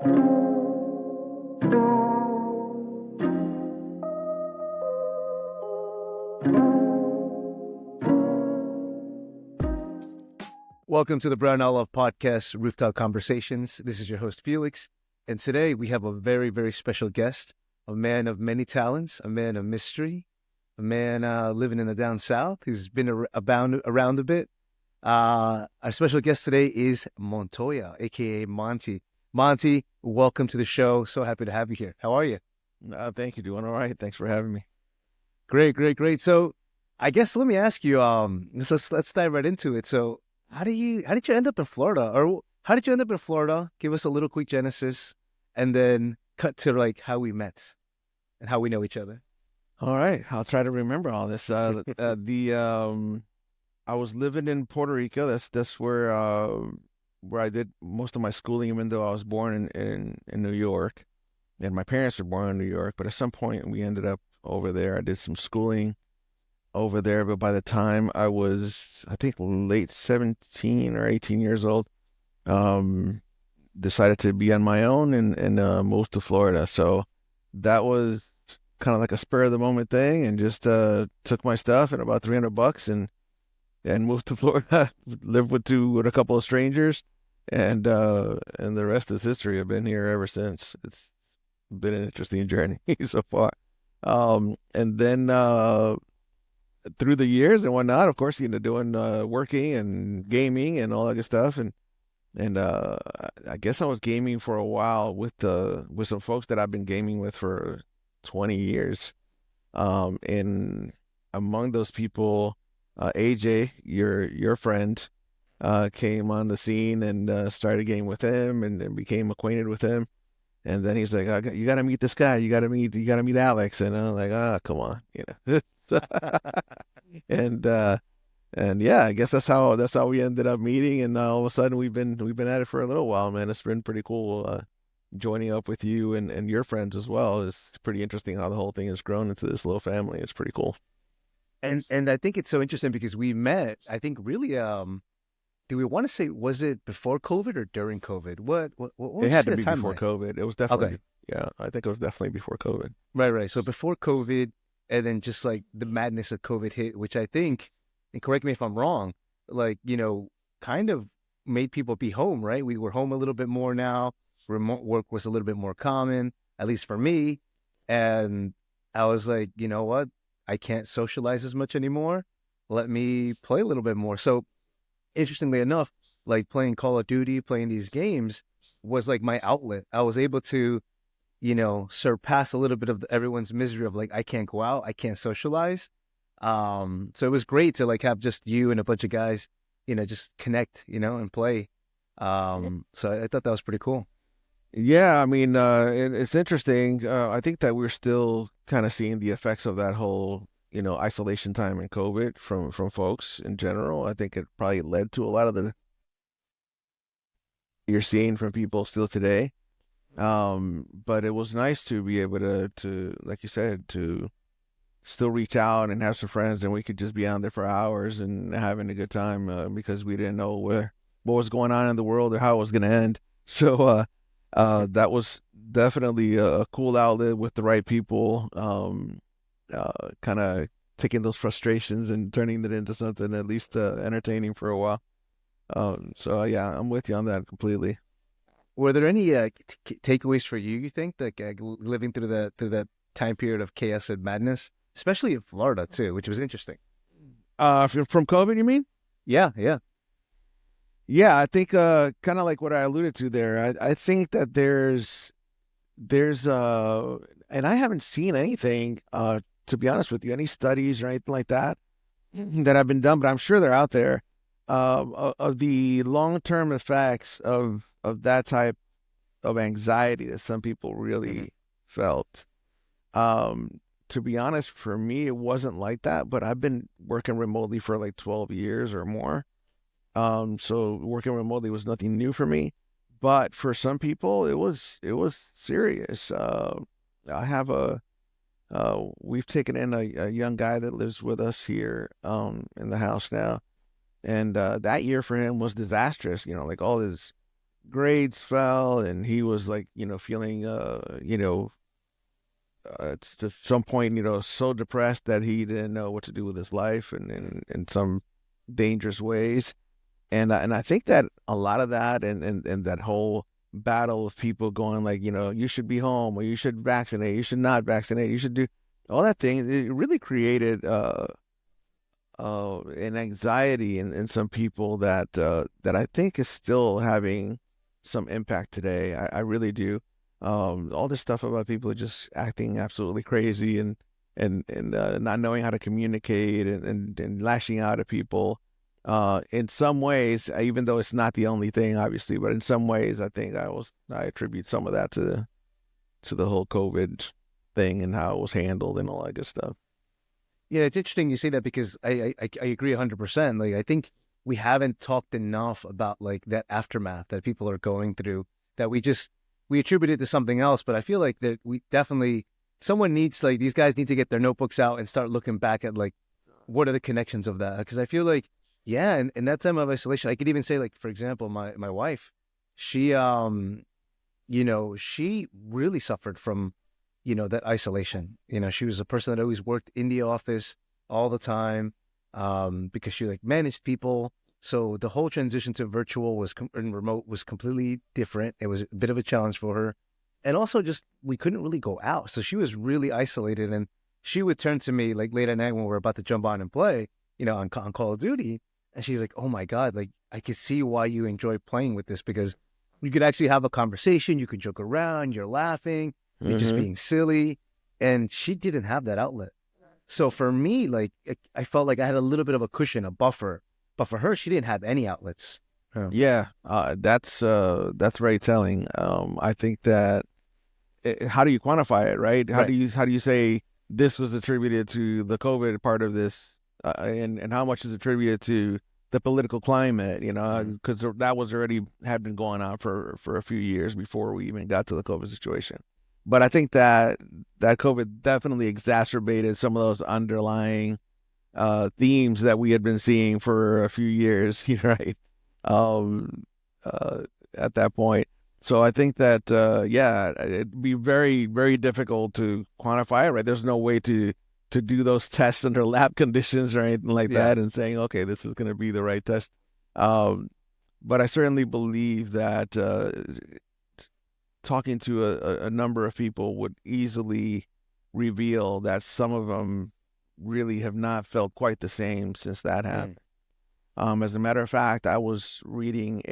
Welcome to the Brown Owl Love Podcast, Rooftop Conversations. This is your host, Felix. And today we have a very, very special guest, a man of many talents, a man of mystery, a man living in the down south who's been around a bit. Our special guest today is Montoya, a.k.a. Monty. Monty, welcome to the show. So happy to have you here. How are you? Thank you. Doing all right. Thanks for having me. Great. So I guess let me ask you, let's dive right into it. So how did you end up in Florida? Or how did you end up in Florida? Give us a little quick genesis and then cut to like how we met and how we know each other. All right. I'll try to remember all this. I was living in Puerto Rico. That's where I did most of my schooling, even though I was born in New York. And my parents were born in New York. But at some point we ended up over there. I did some schooling over there, but by the time I was, I think, late 17 or 18 years old, decided to be on my own and moved to Florida. So that was kind of like a spur of the moment thing, and just took my stuff and about $300 and moved to Florida. Lived with a couple of strangers, and the rest is history. I've been here ever since. It's been an interesting journey so far. And then through the years and whatnot, of course, doing working and gaming and all that good stuff, and I guess I was gaming for a while with some folks that I've been gaming with for 20 years, and among those people, AJ, your friend, came on the scene, and started gaming with him, and became acquainted with him. And then he's like, "You got to meet this guy. You got to meet Alex." And I'm like, come on, and yeah, I guess that's how we ended up meeting. And all of a sudden we've been at it for a little while, man. It's been pretty cool joining up with you and your friends as well. It's pretty interesting how the whole thing has grown into this little family. It's pretty cool. And I think it's so interesting because we met, I think, really, do we want to say, was it before COVID or during COVID? What it had to be before COVID. It was definitely, okay. Yeah, I think it was definitely before COVID. Right. So before COVID, and then just like the madness of COVID hit, which I think, and correct me if I'm wrong, like, kind of made people be home, right? We were home a little bit more now. Remote work was a little bit more common, at least for me. And I was like, you know what? I can't socialize as much anymore. Let me play a little bit more. So interestingly enough, like playing Call of Duty, playing these games was like my outlet. I was able to, surpass a little bit of everyone's misery of like, I can't go out, I can't socialize. So it was great to like have just you and a bunch of guys, just connect, and play. So I thought that was pretty cool. Yeah, I mean, it's interesting. I think that we're still kind of seeing the effects of that whole, isolation time in COVID from folks in general. I think it probably led to a lot of the you're seeing from people still today. But it was nice to be able to, like you said, to still reach out and have some friends, and we could just be on there for hours and having a good time, because we didn't know what was going on in the world or how it was going to end. So that was definitely a cool outlet with the right people, kind of taking those frustrations and turning it into something at least entertaining for a while. So yeah, I'm with you on that completely. Were there any takeaways for you? You think that living through that time period of chaos and madness, especially in Florida too, which was interesting. From COVID, you mean? Yeah. I think kind of like what I alluded to there. I think that there's and I haven't seen anything, to be honest with you, any studies or anything like that that have been done, but I'm sure they're out there, of the long-term effects of that type of anxiety that some people really felt. To be honest, for me, it wasn't like that, but I've been working remotely for like 12 years or more. So working remotely was nothing new for me, but for some people it was serious. I have we've taken in a young guy that lives with us here, in the house now. And that year for him was disastrous. Like all his grades fell, and he was like, feeling, it's just some point, so depressed that he didn't know what to do with his life, and in some dangerous ways. And I think that a lot of that, and that whole battle of people going like, you should be home, or you should vaccinate, you should not vaccinate, you should do all that thing. It really created an anxiety in some people that I think is still having some impact today. I really do. All this stuff about people just acting absolutely crazy, and not knowing how to communicate, and lashing out at people. In some ways, even though it's not the only thing, obviously, but in some ways, I think I attribute some of that to the whole COVID thing and how it was handled and all that good stuff. Yeah, it's interesting you say that because I agree 100%. Like I think we haven't talked enough about like that aftermath that people are going through, that we attribute it to something else. But I feel like that we definitely, someone needs, like, these guys need to get their notebooks out and start looking back at like what are the connections of that? Because I feel like, yeah, and in that time of isolation, I could even say, like, for example, my wife, she she really suffered from, that isolation. She was a person that always worked in the office all the time, because she like managed people. So the whole transition to virtual and remote was completely different. It was a bit of a challenge for her. And also just, we couldn't really go out. So she was really isolated, and she would turn to me like late at night when we're about to jump on and play, on Call of Duty. And she's like, oh my God, like I could see why you enjoy playing with this, because you could actually have a conversation. You could joke around. You're laughing. You're just Mm-hmm. being silly. And she didn't have that outlet. So for me, like, I felt like I had a little bit of a cushion, a buffer. But for her, she didn't have any outlets. Oh. Yeah, that's very telling. I think that how do you quantify it, right? Right. How do you say this was attributed to the COVID part of this, and how much is attributed to the political climate? Mm. Because that was already had been going on for a few years before we even got to the COVID situation. But I think that COVID definitely exacerbated some of those underlying themes that we had been seeing for a few years, right? Um, uh, at that point. So I think that yeah, it'd be very, very difficult to quantify it, right? There's no way to do those tests under lab conditions or anything like Yeah. that and saying, okay, this is going to be the right test. Um, but I certainly believe that talking to a number of people would easily reveal that some of them really have not felt quite the same since that Mm. happened. As a matter of fact, I was reading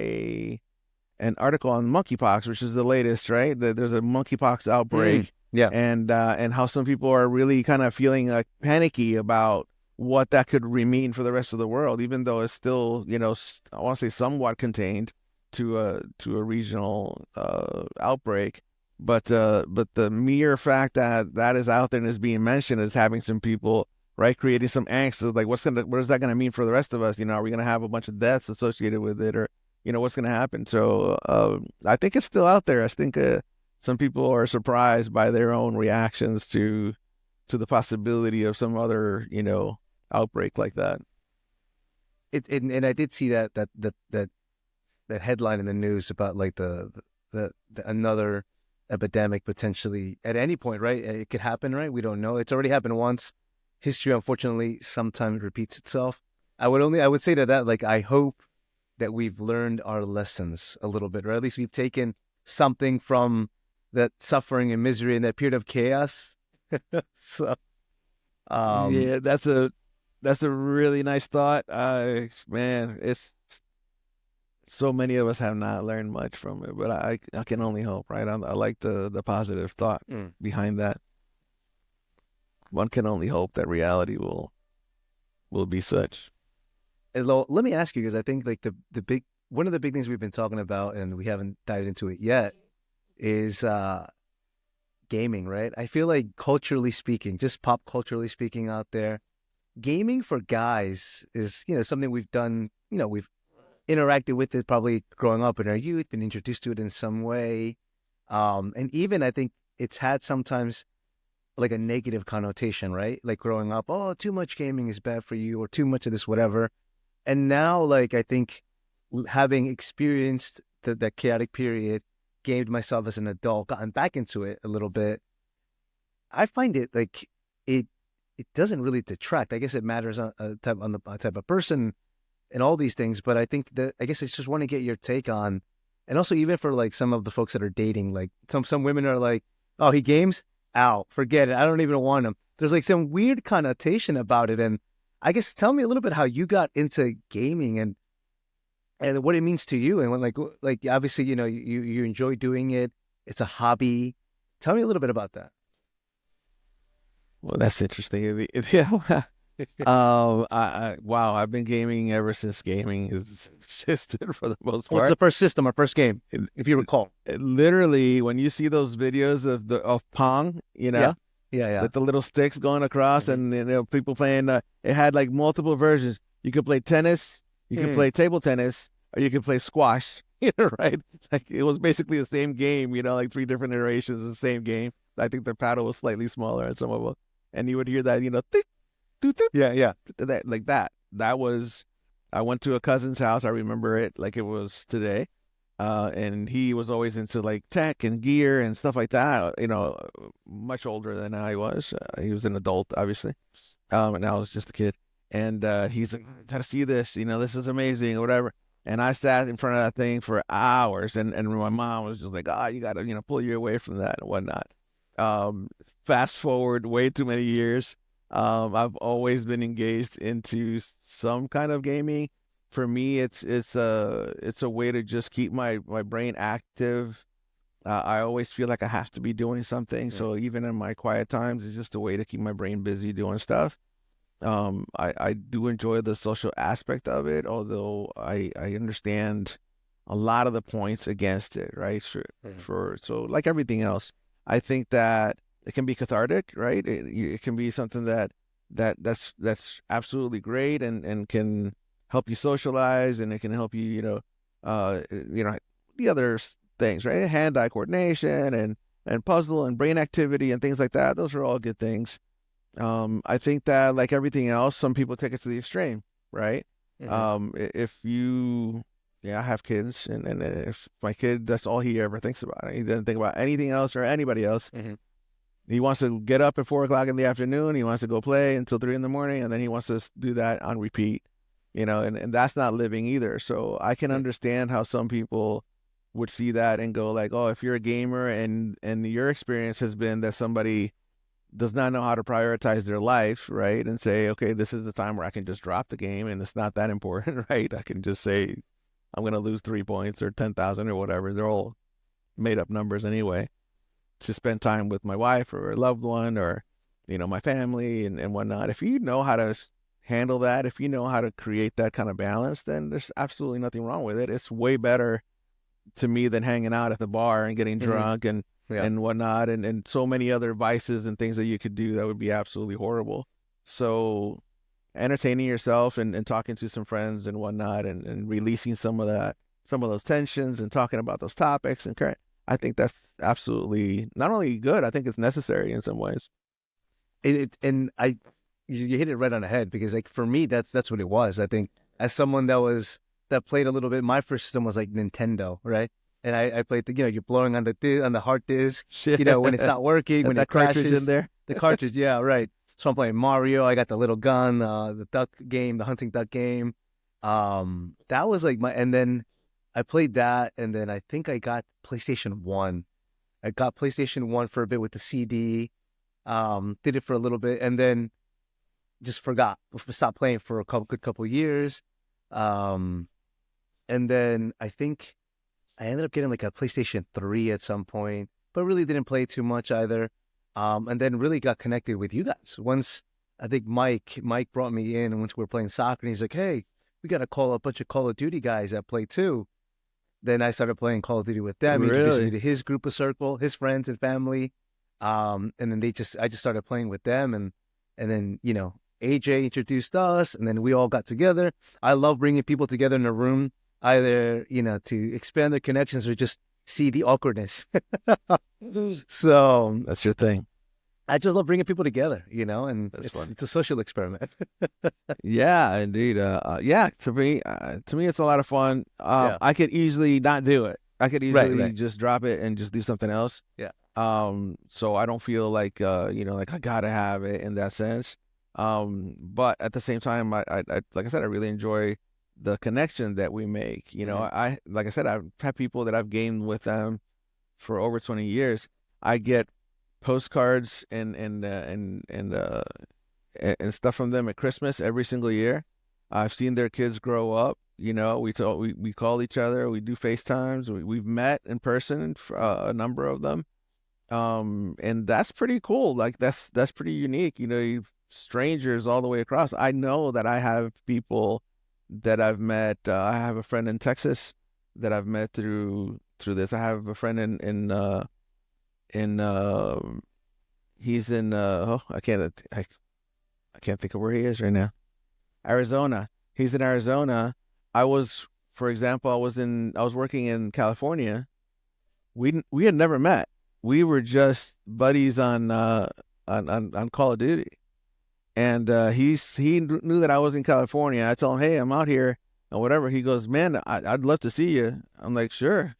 an article on monkeypox, which is the latest, right? There's a monkeypox Mm. outbreak, Yeah. and how some people are really kind of feeling like panicky about what that could mean for the rest of the world, even though it's still, I want to say somewhat contained to a regional outbreak. But the mere fact that that is out there and is being mentioned is having some people, right, creating some angst of like, what is that gonna mean for the rest of us? Are we gonna have a bunch of deaths associated with it, or what's gonna happen? So I think it's still out there. I think some people are surprised by their own reactions to the possibility of some other outbreak like that. And I did see that headline in the news about like the another epidemic potentially at any point, right? It could happen, right? We don't know. It's already happened once. History, unfortunately, sometimes repeats itself. I would say to that, like, I hope that we've learned our lessons a little bit, or at least we've taken something from that suffering and misery and that period of chaos. So, um, Yeah, that's a really nice thought. Man, it's so many of us have not learned much from it, but I can only hope, right? I like the positive thought mm. behind that. One can only hope that reality will be such. And let me ask you, because I think like the big one of the big things we've been talking about, and we haven't dived into it yet, is gaming, right? I feel like culturally speaking, just pop culturally speaking out there, gaming for guys is, something we've done, we've interacted with it probably growing up in our youth, been introduced to it in some way. And even I think it's had sometimes like a negative connotation, right? Like growing up, oh, too much gaming is bad for you, or too much of this, whatever. And now, like, I think having experienced that chaotic period, gamed myself as an adult, gotten back into it a little bit. I find it like it it doesn't really detract. I guess it matters on the type of person and all these things, but I think that I guess I just want to get your take on, and also even for like some of the folks that are dating, like some women are like, oh, he games out, forget it, I don't even want him. There's like some weird connotation about it, and I guess tell me a little bit how you got into gaming and what it means to you, and when like obviously you enjoy doing it, it's a hobby. Tell me a little bit about that. Well, that's interesting. Yeah. Wow, I've been gaming ever since gaming has existed for the most What's the part. first system or first game, It, if you recall? literally, when you see those videos of Pong, Yeah, yeah, yeah. with the little sticks going across, Hmm. and people playing, it had like multiple versions. You could play tennis, you could Hmm. play table tennis, or you could play squash. Right? Like it was basically the same game. Like three different iterations of the same game. I think the paddle was slightly smaller in some of them, and you would hear that, tick, doo, doo, Yeah, yeah. that like that. That was. I went to a cousin's house. I remember it like it was today. And he was always into like tech and gear and stuff like that. Much older than I was. He was an adult, obviously, and I was just a kid. And he's like, "Gotta see this. This is amazing, or whatever." And I sat in front of that thing for hours, and my mom was just like, "Ah, you gotta, pull you away from that and whatnot." Um, Fast forward way too many years. I've always been engaged into some kind of gaming. For me, it's a way to just keep my brain active. I always feel like I have to be doing something, Mm. so even in my quiet times, it's just a way to keep my brain busy doing stuff. I do enjoy the social aspect of it, although I understand a lot of the points against it, right? Mm. So like everything else, I think that it can be cathartic, right? It can be something that's absolutely great and can help you socialize, and it can help you, uh, you know, the other things, right? Hand-eye coordination and puzzle and brain activity and things like that. Those are all good things. I think that like everything else, some people take it to the extreme, right? Hmm. If you, yeah, I have kids, and if my kid, that's all he ever thinks about. He doesn't think about anything else or anybody else. Hmm. He wants to get up at 4 o'clock in the afternoon. He wants to go play until 3 in the morning, and then he wants to do that on repeat, and that's not living either. So I can understand how some people would see that and go like, oh, if you're a gamer and your experience has been that somebody does not know how to prioritize their life, right? And say, okay, this is the time where I can just drop the game and it's not that important, right? I can just say, I'm going to lose 3 points or 10,000 or whatever. They're all made up numbers anyway, to spend time with my wife or a loved one or, my family and whatnot. If you know how to handle that, if you know how to create that kind of balance, then there's absolutely nothing wrong with it. It's way better to me than hanging out at the bar and getting Hmm. drunk and Yeah. and whatnot, and so many other vices and things that you could do that would be absolutely horrible. So entertaining yourself and talking to some friends and whatnot, and releasing some of those tensions and talking about those topics and current, I think that's absolutely not only good, I think it's necessary in some ways. And you hit it right on the head, because like for me, that's what it was. I think as someone that played a little bit, my first system was like Nintendo, right? And I played you're blowing on on the hard disk, Shit. when it's not working, when it That cartridge in crashes, there. the cartridge, yeah, right. So I'm playing Mario. I got the little gun, the duck game, the hunting duck game. That was like and then I played that, and then I think I got PlayStation One. I got PlayStation One for a bit with the CD. Did it for a little bit, and then just forgot, stopped playing for a good couple years. Um, and then I think I ended up getting like a PlayStation 3 at some point, but really didn't play too much either. And then really got connected with you guys. Once I think Mike brought me in, and once we were playing soccer, and he's like, "Hey, we got to call a bunch of Call of Duty guys that play too." Then I started playing Call of Duty with them. He introduced me Really? to his group of circle, his friends and family. And then I just started playing with them, and then AJ introduced us, and then we all got together. I love bringing people together in a room, either to expand their connections or just see the awkwardness. So That's your thing. I just love bringing people together, and That's it's fun. it's a social experiment. Yeah, indeed. Yeah, to me, it's a lot of fun. Yeah. I could easily not do it. I could Right. easily Right. just drop it and just do something else. Yeah. So I don't feel like like I gotta have it in that sense. But at the same time, I like I said, I really enjoy the connection that we make. Hmm. Like I said, I've had people that I've gamed with them for over 20 years. I get postcards and stuff from them at Christmas every single year. I've seen their kids grow up. We call each other, we do FaceTimes, we've met in person, a number of them. And that's pretty cool. Like that's pretty unique. Strangers all the way across. I know that I have people that I've met. I have a friend in Texas that I've met through this. I have a friend in he's in I can't think of where he is right now. Arizona. He's in Arizona. I was, for example, I was working in California. We had never met. We were just buddies on Call of Duty. And he knew that I was in California. I told him, "Hey, I'm out here and whatever." He goes, "Man, I'd love to see you." I'm like, "Sure."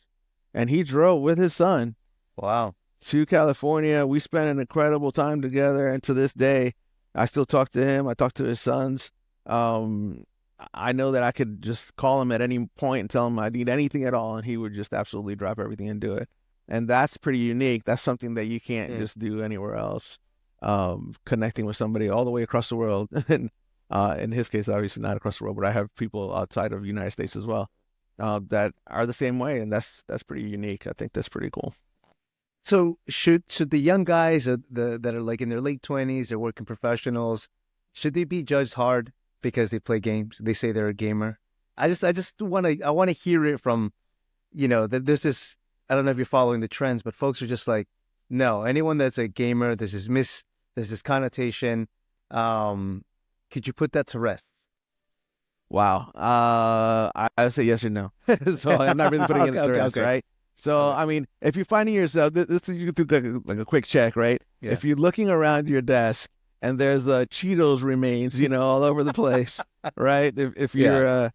And he drove with his son Wow. to California. We spent an incredible time together, and to this day, I still talk to him. I talk to his sons. Um, I know that I could just call him at any point and tell him I need anything at all, and he would just absolutely drop everything and do it. And that's pretty unique. That's something that you can't Mm. just do anywhere else. Connecting with somebody all the way across the world, and in his case, obviously not across the world, but I have people outside of the United States as well that are the same way, and that's pretty unique. I think that's pretty cool. So should the young guys that are like in their late 20s, they're working professionals, should they be judged hard because they play games? They say they're a gamer. I just want to hear it from, that there's this, I don't know if you're following the trends, but folks are just like, no, anyone that's a gamer, there's this connotation. Um, could you put that to rest? Wow. I would say yes or no. So I'm not really putting it Okay, to okay, rest, okay, right? So okay. I mean, if you're finding yourself, this is you can do like a quick check, right? Yeah. If you're looking around your desk and there's Cheetos remains, all over the place, right? Yeah.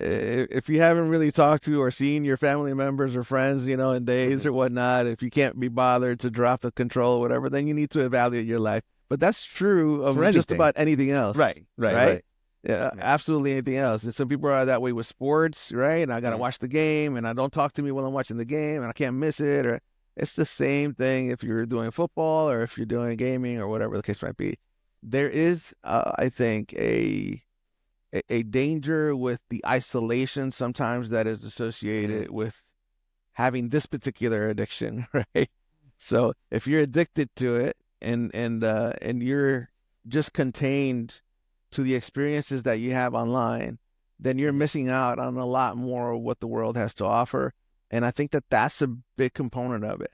If you haven't really talked to or seen your family members or friends, in days Hmm. or whatnot, if you can't be bothered to drop the control or whatever, then you need to evaluate your life. But that's true For of just anything. about anything else, Right, right, right? right. Yeah, Yeah. absolutely anything else. And some people are that way with sports, right? And I gotta Mm. watch the game, and I don't talk to me while I'm watching the game, and I can't miss it. Or it's the same thing if you're doing football or if you're doing gaming or whatever the case might be. There is, I think, a danger with the isolation sometimes that is Mm. associated with having this particular addiction, right? So if you're addicted to it and you're just contained to the experiences that you have online, then you're Mhm. missing out on a lot more of what the world has to offer. And I think that that's a big component of it.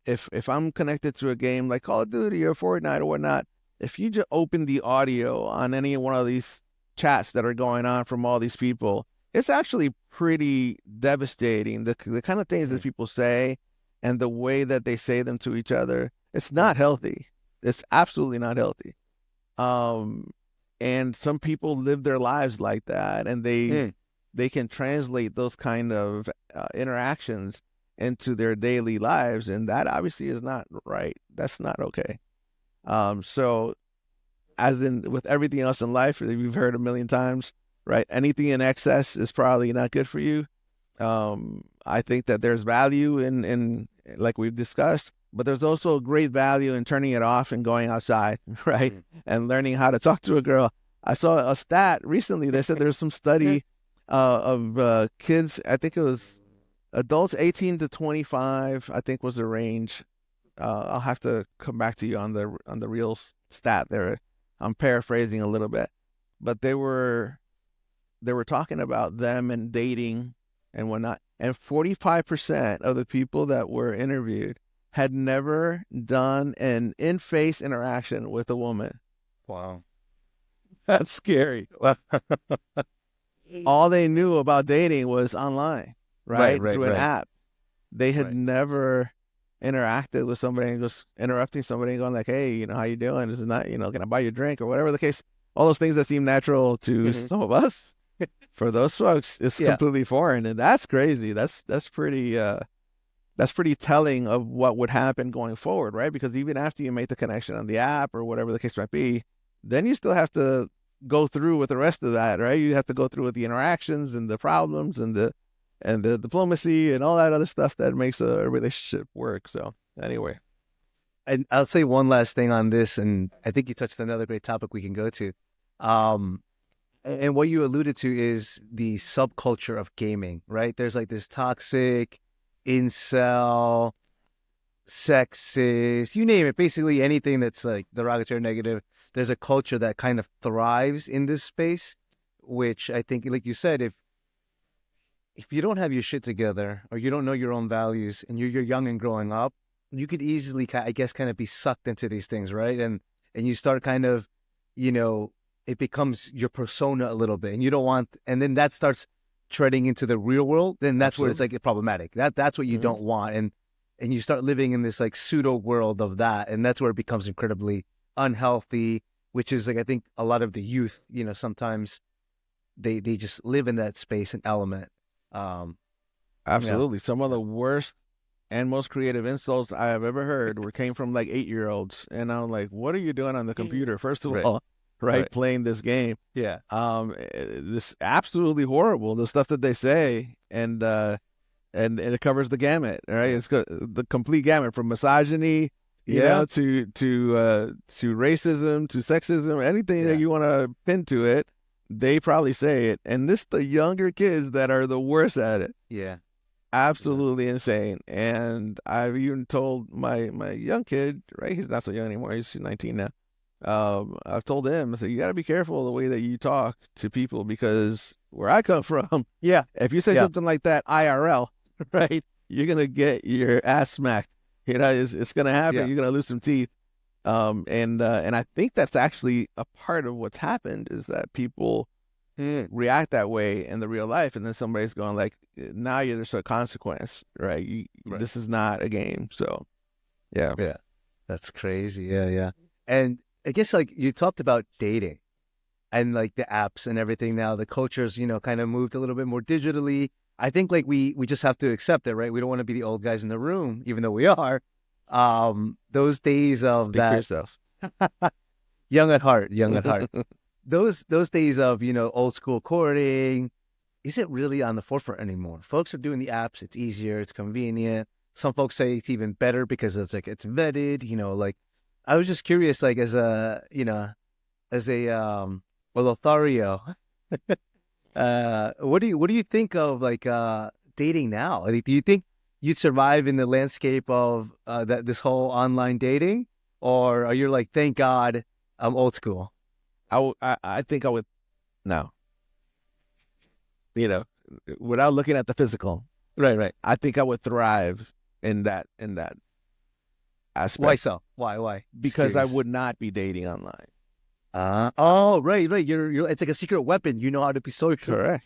If I'm connected to a game like Call of Duty or Fortnite or whatnot, if you just open the audio on any one of these chats that are going on from all these people, it's actually pretty devastating. The kind of things that Mm. people say and the way that they say them to each other, it's Mm. not healthy. It's absolutely not healthy. Um, and some people live their lives like that, and Mm. they can translate those kind of interactions into their daily lives, and that obviously is not right. That's not okay. So as in with everything else in life, that we've heard a million times, right? Anything in excess is probably not good for you. I think that there's value in like we've discussed, but there's also great value in turning it off and going outside, right? Mm. And learning how to talk to a girl. I saw a stat recently. They said there's some study of kids. I think it was adults 18 to 25. I think was the range. I'll have to come back to you on the real stat there. I'm paraphrasing a little bit, but they were talking about them and dating and whatnot. And 45% of the people that were interviewed had never done an in-face interaction with a woman. Wow. That's scary. Well, All they knew about dating was online, right, right? right, Through an right, app. They had right. never interacted with somebody and just interrupting somebody and going like, hey, how you doing? This is not, can I buy you a drink or whatever the case? All those things that seem natural to some of us, for those folks, it's Yeah. completely foreign, and that's crazy. That's pretty telling of what would happen going forward, right? Because even after you make the connection on the app or whatever the case might be, then you still have to go through with the rest of that, right? You have to go through with the interactions and the problems and the diplomacy and all that other stuff that makes a relationship work. So anyway. And I'll say one last thing on this, and I think you touched on another great topic we can go to. And what you alluded to is the subculture of gaming, right? There's like this toxic, incel, sexist, you name it, basically anything that's like derogatory, negative. There's a culture that kind of thrives in this space, which I think, like you said, if you don't have your shit together or you don't know your own values and you're young and growing up, you could easily, I guess, kind of be sucked into these things, right? And you start kind of, it becomes your persona a little bit, and you don't want, and then that starts treading into the real world. Then that's where it's like problematic. That's what you don't want, and you start living in this like pseudo world of that, and that's where it becomes incredibly unhealthy. Which is like, I think a lot of the youth, sometimes they just live in that space and element. Absolutely, some of the worst and most creative insults I have ever heard came from like 8-year-olds, and I'm like, what are you doing on the computer? First of all, right, playing this game. Yeah. This absolutely horrible, the stuff that they say, and it covers the gamut, right? It's the complete gamut from misogyny, to racism, to sexism, anything that you want to pin to it, they probably say it. And the younger kids that are the worst at it. Yeah. Absolutely insane. And I've even told my young kid, right? He's not so young anymore. He's 19 now. I've told him, I said, you got to be careful the way that you talk to people, because where I come from, if you say something like that IRL, right, you're gonna get your ass smacked. It's gonna happen. You're gonna lose some teeth. And I think that's actually a part of what's happened, is that people react that way in the real life, and then somebody's going like, now there's a consequence, right? This is not a game. So, yeah, that's crazy. Yeah. And I guess like you talked about dating and like the apps and everything. Now the culture's kind of moved a little bit more digitally. I think like we just have to accept it, right? We don't want to be the old guys in the room, even though we are. Those days of Speak for yourself. young at heart. Those days of old school courting isn't really on the forefront anymore. Folks are doing the apps. It's easier. It's convenient. Some folks say it's even better because it's vetted. Like I was just curious, like as a Lothario, what do you think of like dating now? Like, do you think you'd survive in the landscape of this whole online dating, or are you like, thank God I'm old school? I think I would, no. Without looking at the physical. Right. I think I would thrive in that aspect. Why so? Why? Because I would not be dating online. Right. You're it's like a secret weapon. You know how to be social. Correct.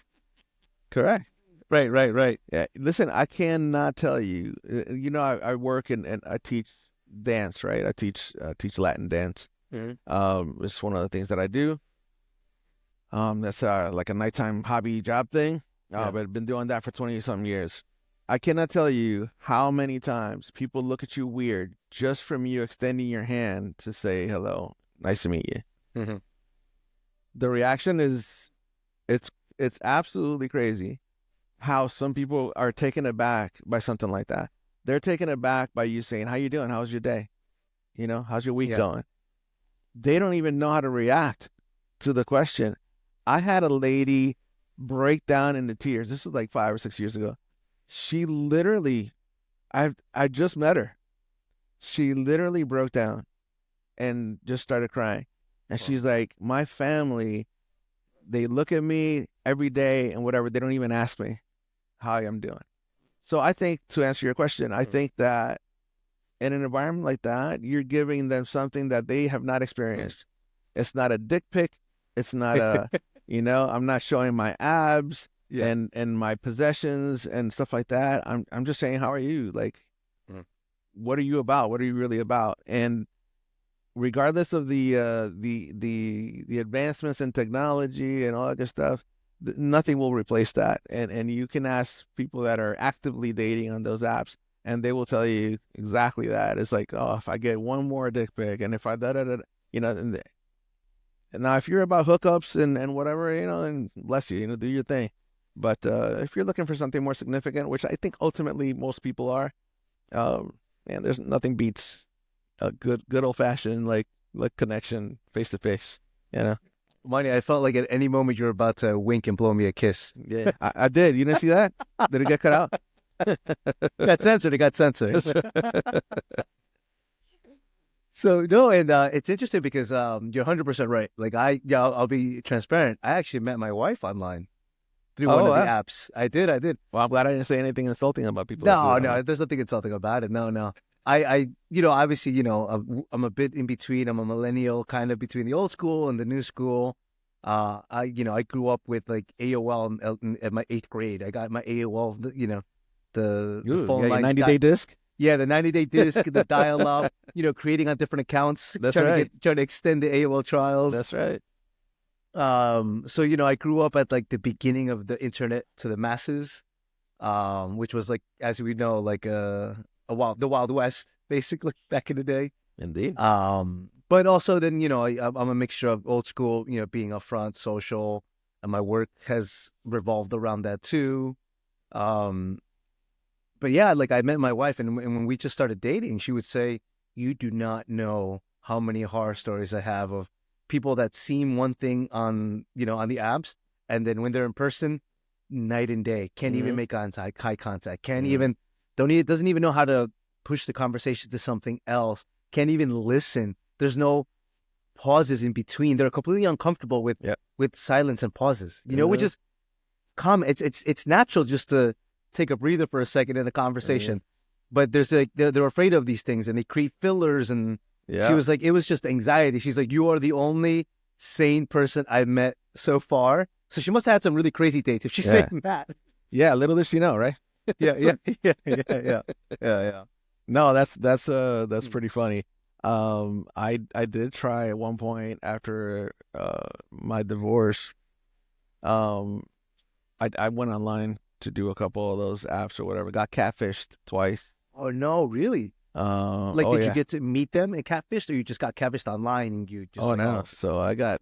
Right. Yeah. Listen, I cannot tell you. I work and I teach dance, right? I teach Latin dance. It's one of the things that I do. That's like a nighttime hobby job thing. But I've been doing that for 20-something years. I cannot tell you how many times people look at you weird just from you extending your hand to say hello. Nice to meet you. The reaction is, it's absolutely crazy how some people are taken aback by something like that. They're taken aback by you saying, how you doing? How's your day? How's your week going? They don't even know how to react to the question. I had a lady break down into tears. This was like 5 or 6 years ago. She literally, I just met her. She literally broke down and just started crying. And she's like, my family, they look at me every day and whatever. They don't even ask me how I'm doing. So I think, to answer your question, I think that in an environment like that, you're giving them something that they have not experienced. It's not a dick pic. It's not a, I'm not showing my abs and my possessions and stuff like that. I'm just saying, how are you? Like, what are you about? What are you really about? And regardless of the advancements in technology and all that good stuff, nothing will replace that. And you can ask people that are actively dating on those apps, and they will tell you exactly that. It's like, oh, if I get one more dick pic, and if I da da da, and now if you're about hookups and whatever, and bless you, do your thing. But if you're looking for something more significant, which I think ultimately most people are, man, there's nothing beats a good old fashioned like connection face to face. Money, I felt like at any moment you're about to wink and blow me a kiss. Yeah, I did. You didn't see that? Did it get cut out? Got censored. It got censored. So no, and it's interesting because you're 100% right. Like I'll be transparent. I actually met my wife online through one of the apps. I did. Well, I'm glad I didn't say anything insulting about people. No, there's nothing insulting about it. No. I obviously, I'm a bit in between. I'm a millennial, kind of between the old school and the new school. I grew up with like AOL at my 8th grade. I got my AOL, the phone line. 90-day disc? Yeah, the 90-day disc, the dial-up, creating on different accounts. That's right. Trying to extend the AOL trials. That's right. So, I grew up at like the beginning of the internet to the masses, which was like, as we know, like the Wild West, basically, back in the day. Indeed. But also then, I'm a mixture of old school, being upfront, social, and my work has revolved around that too. But yeah, like I met my wife, and when we just started dating, she would say, "You do not know how many horror stories I have of people that seem one thing on the apps, and then when they're in person, night and day. Can't even make eye contact. Can't even doesn't even know how to push the conversation to something else. Can't even listen. There's no pauses in between. They're completely uncomfortable with silence and pauses. Which is common. It's natural just to take a breather for a second in a conversation, but there's they're afraid of these things and they create fillers. And she was like, it was just anxiety. She's like, you are the only sane person I've met so far. So she must have had some really crazy dates if she's saying that. Yeah, little does she know, right? Yeah. No, that's pretty funny. I did try at one point after my divorce. I went online to do a couple of those apps or whatever. Got catfished twice. Oh no, really? Did you get to meet them and catfished, or you just got catfished online and you just? No. So I got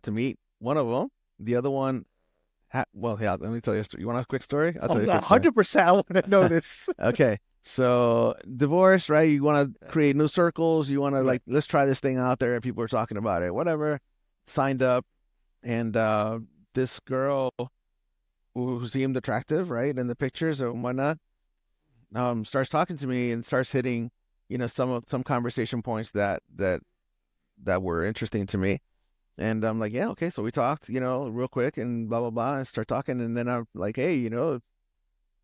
to meet one of them. The other one, let me tell you a story. You want a quick story? I'll tell you. 100%. I want to know this. Okay. So divorce, right? You want to create new circles. You want to let's try this thing out there. People are talking about it. Whatever. Signed up, and this girl who seemed attractive, right, in the pictures and whatnot, starts talking to me and starts hitting, some conversation points that were interesting to me. And I'm like, yeah, okay. So we talked, real quick and blah, blah, blah, and start talking. And then I'm like, hey,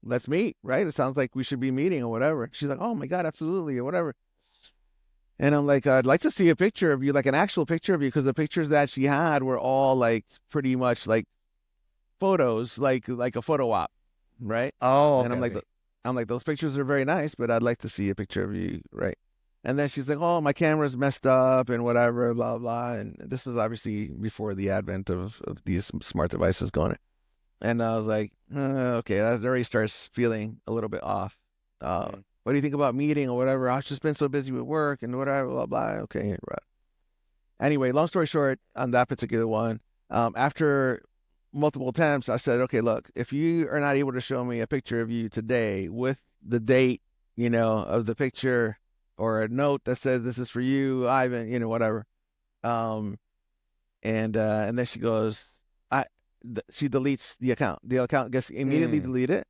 let's meet, right? It sounds like we should be meeting or whatever. She's like, oh my God, absolutely, or whatever. And I'm like, I'd like to see a picture of you, like an actual picture of you, because the pictures that she had were all like pretty much like photos, like a photo op, right? Oh, and I'm like, those pictures are very nice, but I'd like to see a picture of you, right? And then she's like, oh, my camera's messed up and whatever, blah, blah. And this was obviously before the advent of these smart devices going. And I was like, okay, that already starts feeling a little bit off. What do you think about meeting or whatever? I've just been so busy with work and whatever, blah, blah. Okay, right. Anyway, long story short, on that particular one, after multiple attempts, I said, okay, look, if you are not able to show me a picture of you today with the date, of the picture, or a note that says this is for you, Ivan, whatever. And then she goes, she deletes the account. The account gets immediately deleted.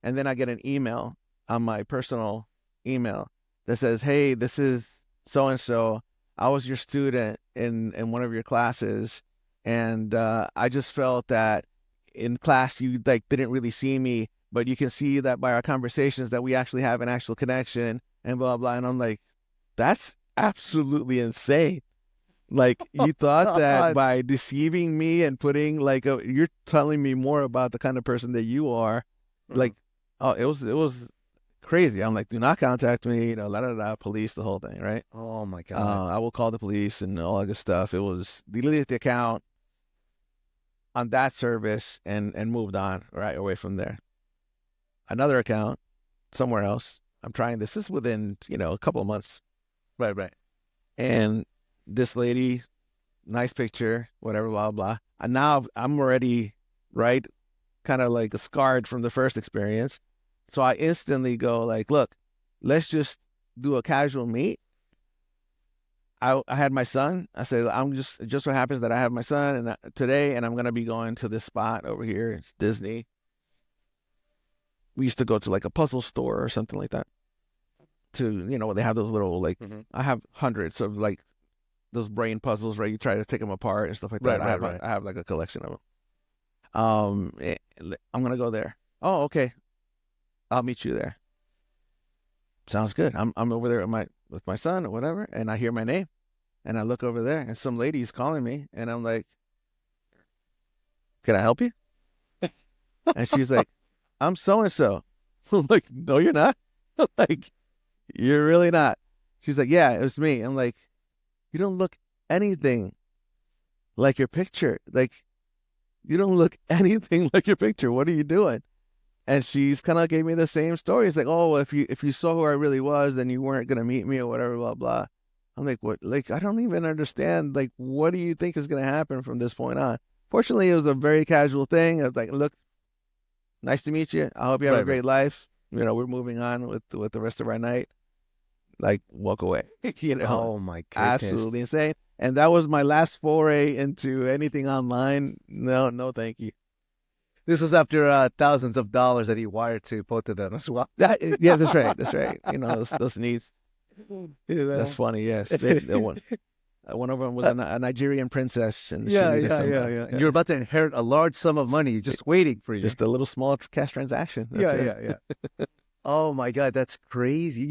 And then I get an email on my personal email that says, hey, this is so-and-so. I was your student in one of your classes. And I just felt that in class you didn't really see me, but you can see that by our conversations that we actually have an actual connection and blah, blah. And I'm like, that's absolutely insane. Like, you thought that by deceiving me and putting you're telling me more about the kind of person that you are. Like, oh, it was crazy. I'm like, do not contact me, police, the whole thing, right? Oh my God. I will call the police and all that good stuff. It was deleted the account on that service and moved on right away from there. Another account somewhere else. I'm trying this. This is within, a couple of months. Right, right. And this lady, nice picture, whatever, blah, blah. And now I'm already, right, kind of like scarred from the first experience. So I instantly go like, look, let's just do a casual meet. I had my son. I said, it just so happens that I have my son today, and I'm going to be going to this spot over here. It's Disney. We used to go to like a puzzle store or something like that. They have those little I have hundreds of like those brain puzzles, right? You try to take them apart and stuff like that. Right. I have like a collection of them. I'm going to go there. Oh, okay. I'll meet you there. Sounds good. I'm over there with my son or whatever, and I hear my name, and I look over there, and some lady's calling me, and I'm like, "Can I help you?" And she's like, "I'm so and so." I'm like, "No, you're not." Like, you're really not. She's like, "Yeah, it was me." I'm like, "You don't look anything like your picture. Like, you don't look anything like your picture. What are you doing?" And she's kind of gave me the same story. It's like, oh, well, if you saw who I really was, then you weren't gonna meet me or whatever, blah blah. I'm like, what? Like, I don't even understand. Like, what do you think is gonna happen from this point on? Fortunately, it was a very casual thing. I was like, look, nice to meet you. I hope you have a great life. We're moving on with the rest of our night. Like, walk away. Oh my goodness. Absolutely insane. And that was my last foray into anything online. No, thank you. This was after thousands of dollars that he wired to both of them as well. Yeah, that's right. That's right. Those needs. That's funny. Yes, one of them was a Nigerian princess, and yeah. And you're about to inherit a large sum of money, just waiting for you. Just a little small cash transaction. Yeah. Oh my God, that's crazy.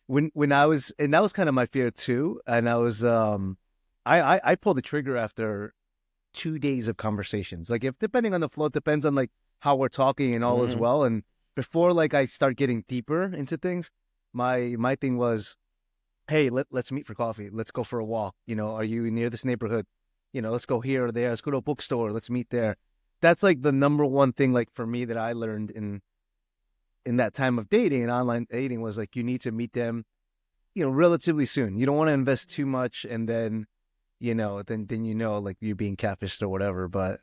When I was, and that was kind of my fear too. And I was, I pulled the trigger after 2 days of conversations. Like, if depending on the flow, it depends on like how we're talking and all as well. And before like I start getting deeper into things, my thing was, hey, let's meet for coffee. Let's go for a walk. Are you near this neighborhood? Let's go here or there. Let's go to a bookstore. Let's meet there. That's like the number one thing, like for me, that I learned in that time of dating and online dating was like, you need to meet them, relatively soon. You don't want to invest too much, and then like you're being catfished or whatever. But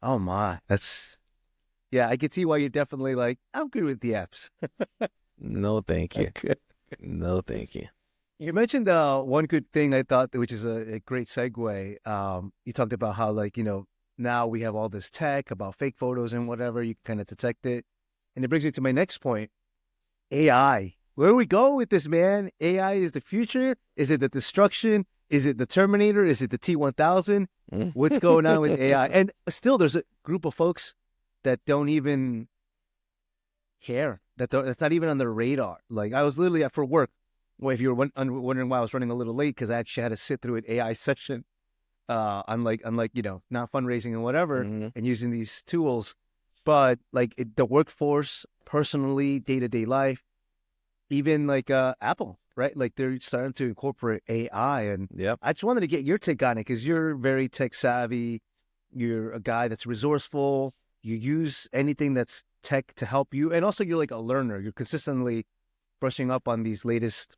oh my, I could see why you're definitely like, I'm good with the apps. No, thank you. No, thank you. You mentioned one good thing I thought, which is a great segue. You talked about how like, now we have all this tech about fake photos and whatever, you can kind of detect it. And it brings me to my next point, AI. Where are we going with this, man? AI is the future? Is it the destruction? Is it the Terminator? Is it the T-1000? What's going on with AI? And still, there's a group of folks that don't even care. That's not even on their radar. Like, I was literally for work. Well, if you were wondering why I was running a little late, because I actually had to sit through an AI session, unlike not fundraising and whatever, and using these tools. But like the workforce, personally, day-to-day life, even like Apple. Right? Like they're starting to incorporate AI. And I just wanted to get your take on it, because you're very tech savvy. You're a guy that's resourceful. You use anything that's tech to help you. And also you're like a learner. You're consistently brushing up on these latest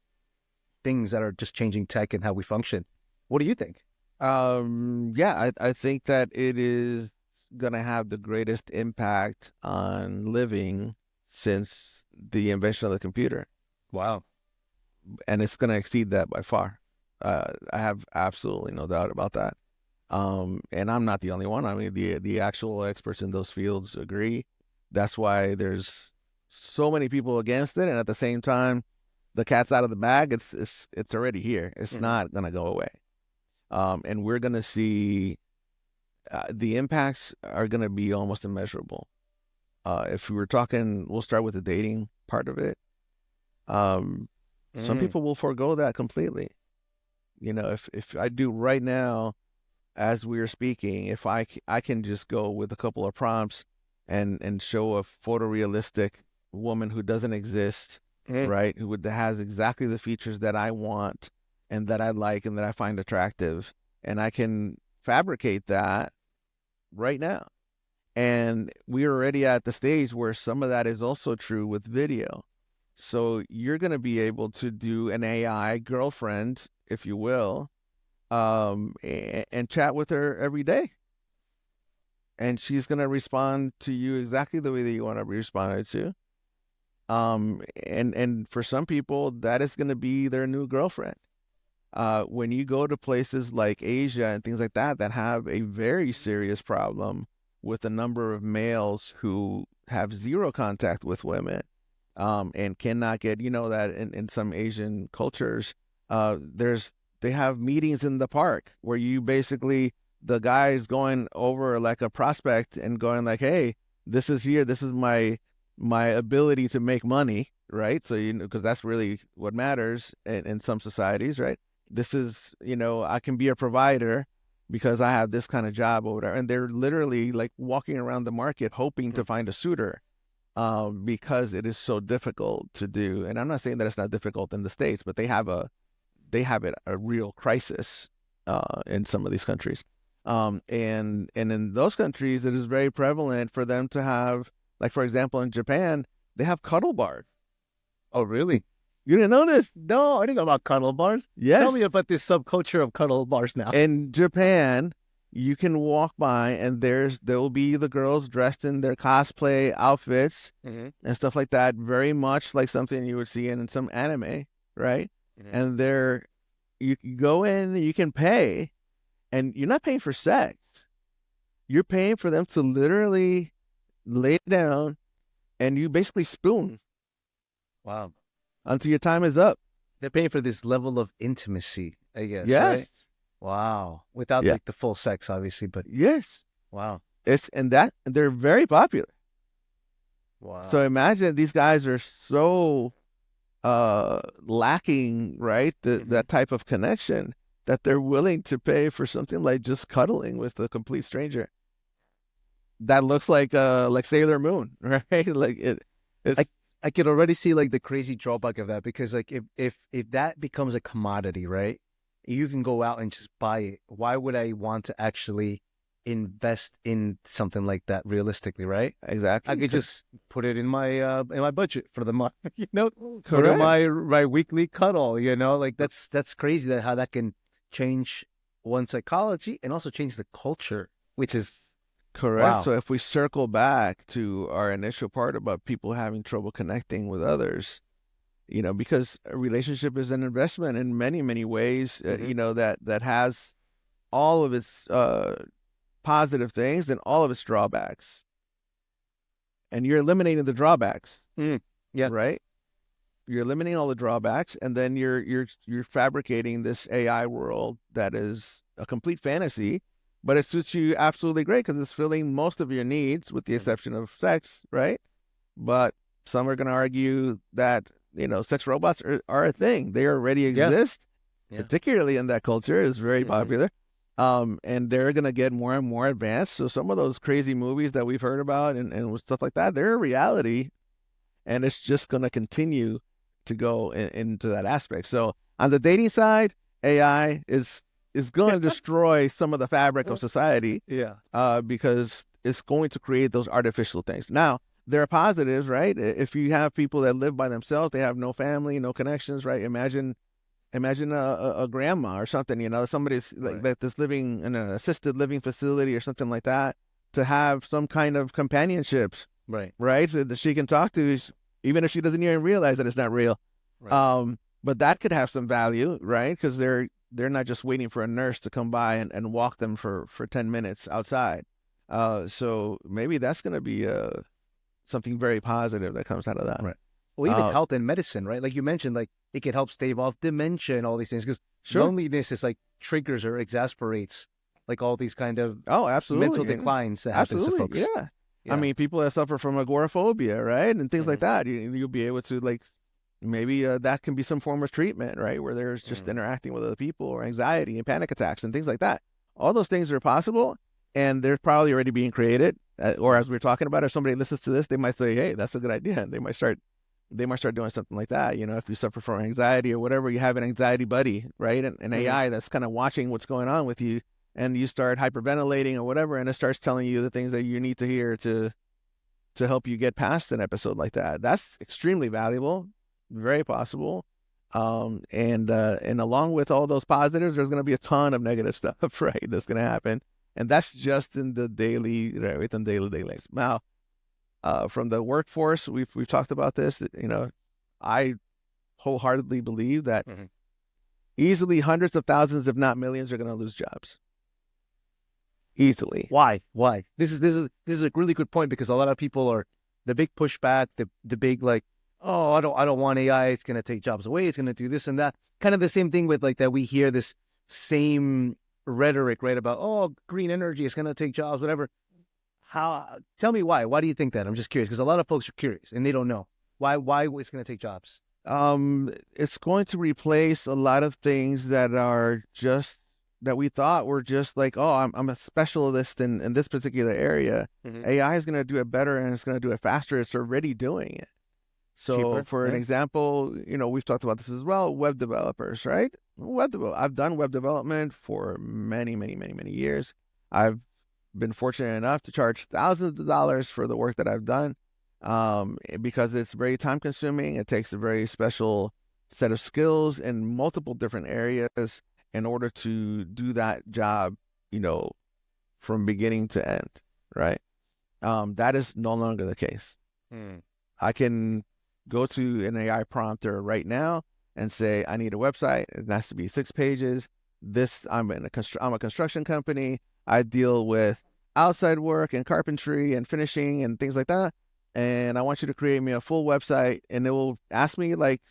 things that are just changing tech and how we function. What do you think? I think that it is going to have the greatest impact on living since the invention of the computer. Wow. And it's going to exceed that by far. I have absolutely no doubt about that. And I'm not the only one. I mean, the actual experts in those fields agree. That's why there's so many people against it, and at the same time, the cat's out of the bag. It's already here. It's not going to go away. And we're going to see the impacts are going to be almost immeasurable. If we were talking, we'll start with the dating part of it. Some people will forego that completely. If I do right now, as we're speaking, if I can just go with a couple of prompts and show a photorealistic woman who doesn't exist right? That has exactly the features that I want and that I like and that I find attractive. And I can fabricate that right now. And we're already at the stage where some of that is also true with video. So you're going to be able to do an AI girlfriend, if you will, and chat with her every day. And she's going to respond to you exactly the way that you want to be responded to. And for some people, that is going to be their new girlfriend. When you go to places like Asia and things like that, that have a very serious problem with a number of males who have zero contact with women, and cannot get, that in some Asian cultures, they have meetings in the park where you basically, the guy is going over like a prospect and going like, hey, this is my ability to make money, right? So, because that's really what matters in some societies, right? This is, I can be a provider because I have this kind of job over there. And they're literally like walking around the market hoping to find a suitor, because it is so difficult to do. And I'm not saying that it's not difficult in the States, but they have a real crisis in some of these countries. And in those countries, it is very prevalent for them to have, like, for example, in Japan, they have cuddle bars. Oh, really? You didn't know this? No, I didn't know about cuddle bars. Yes. Tell me about this subculture of cuddle bars now. In Japan, you can walk by and there will be the girls dressed in their cosplay outfits and stuff like that, very much like something you would see in some anime, right? And you can go in, you can pay, and you're not paying for sex. You're paying for them to literally lay down and you basically spoon. Wow. Until your time is up. They're paying for this level of intimacy, I guess. Yes. Right? Wow. Without like the full sex, obviously, but yes. Wow. They're very popular. Wow. So imagine these guys are so lacking, right? That type of connection that they're willing to pay for something like just cuddling with a complete stranger. That looks like Sailor Moon, right? Like it's I could already see like the crazy drawback of that, because like if that becomes a commodity, right? You can go out and just buy it. Why would I want to actually invest in something like that realistically, right? Exactly. I could just put it in my budget for the month, Correct. Put in my weekly cuddle, like that's crazy that how that can change one's psychology and also change the culture, which is correct. Wow. So if we circle back to our initial part about people having trouble connecting with others, because a relationship is an investment in many, many ways, that has all of its positive things and all of its drawbacks. And you're eliminating the drawbacks. Yeah. Right? You're eliminating all the drawbacks, and then you're fabricating this AI world that is a complete fantasy. But it suits you absolutely great because it's filling most of your needs, with the exception of sex, right? But some are going to argue that, sex robots are a thing. They already exist, particularly in that culture, is very popular. And they're going to get more and more advanced. So some of those crazy movies that we've heard about and stuff like that, they're a reality. And it's just going to continue to go into that aspect. So on the dating side, AI is going to destroy some of the fabric of society. Yeah. Because it's going to create those artificial things. Now, there are positives, right? If you have people that live by themselves, they have no family, no connections, right? Imagine a grandma or something, somebody's that's living in an assisted living facility or something like that, to have some kind of companionships, right? That she can talk to, even if she doesn't even realize that it's not real. Right. But that could have some value, right? Because they're not just waiting for a nurse to come by and walk them for 10 minutes outside. So maybe that's going to be something very positive that comes out of that. Right. Well, even health and medicine, right? Like you mentioned, like it could help stave off dementia and all these things, because loneliness is like triggers or exasperates like all these kind of absolutely mental declines that happens to folks. Yeah. I mean, people that suffer from agoraphobia, right? And things like that, you'll be able to like, maybe that can be some form of treatment, right? Where there's just interacting with other people, or anxiety and panic attacks and things like that. All those things are possible, and they're probably already being created. Or as we're talking about, if somebody listens to this, they might say, hey, that's a good idea. And they might start they might start doing something like that. If you suffer from anxiety or whatever, you have an anxiety buddy, right? An AI that's kind of watching what's going on with you, and you start hyperventilating or whatever, and it starts telling you the things that you need to hear to help you get past an episode like that. That's extremely valuable, very possible. And along with all those positives, there's going to be a ton of negative stuff, right? That's going to happen. And that's just in the daily, right, within daily. Now, from the workforce, we've talked about this. I wholeheartedly believe that easily hundreds of thousands, if not millions, are going to lose jobs. Easily. Why? This is a really good point, because a lot of people are the big pushback, the big like, oh, I don't want AI. It's going to take jobs away. It's going to do this and that. Kind of the same thing with like that. We hear this same rhetoric, right? About, oh, green energy is going to take jobs, whatever. Tell me why? Why do you think that? I'm just curious, because a lot of folks are curious and they don't know why it's going to take jobs. It's going to replace a lot of things that are just that we thought were just like, oh, I'm a specialist in this particular area. AI is going to do it better, and it's going to do it faster. It's already doing it. So Cheaper, for an example, we've talked about this as well, web developers, right? I've done web development for many, many, many, many years. I've been fortunate enough to charge thousands of dollars for the work that I've done, because it's very time consuming. It takes a very special set of skills in multiple different areas in order to do that job, from beginning to end, right? That is no longer the case. I can go to an AI prompter right now and say, I need a website. It has to be 6 pages. I'm a construction company. I deal with outside work and carpentry and finishing and things like that. And I want you to create me a full website, and it will ask me like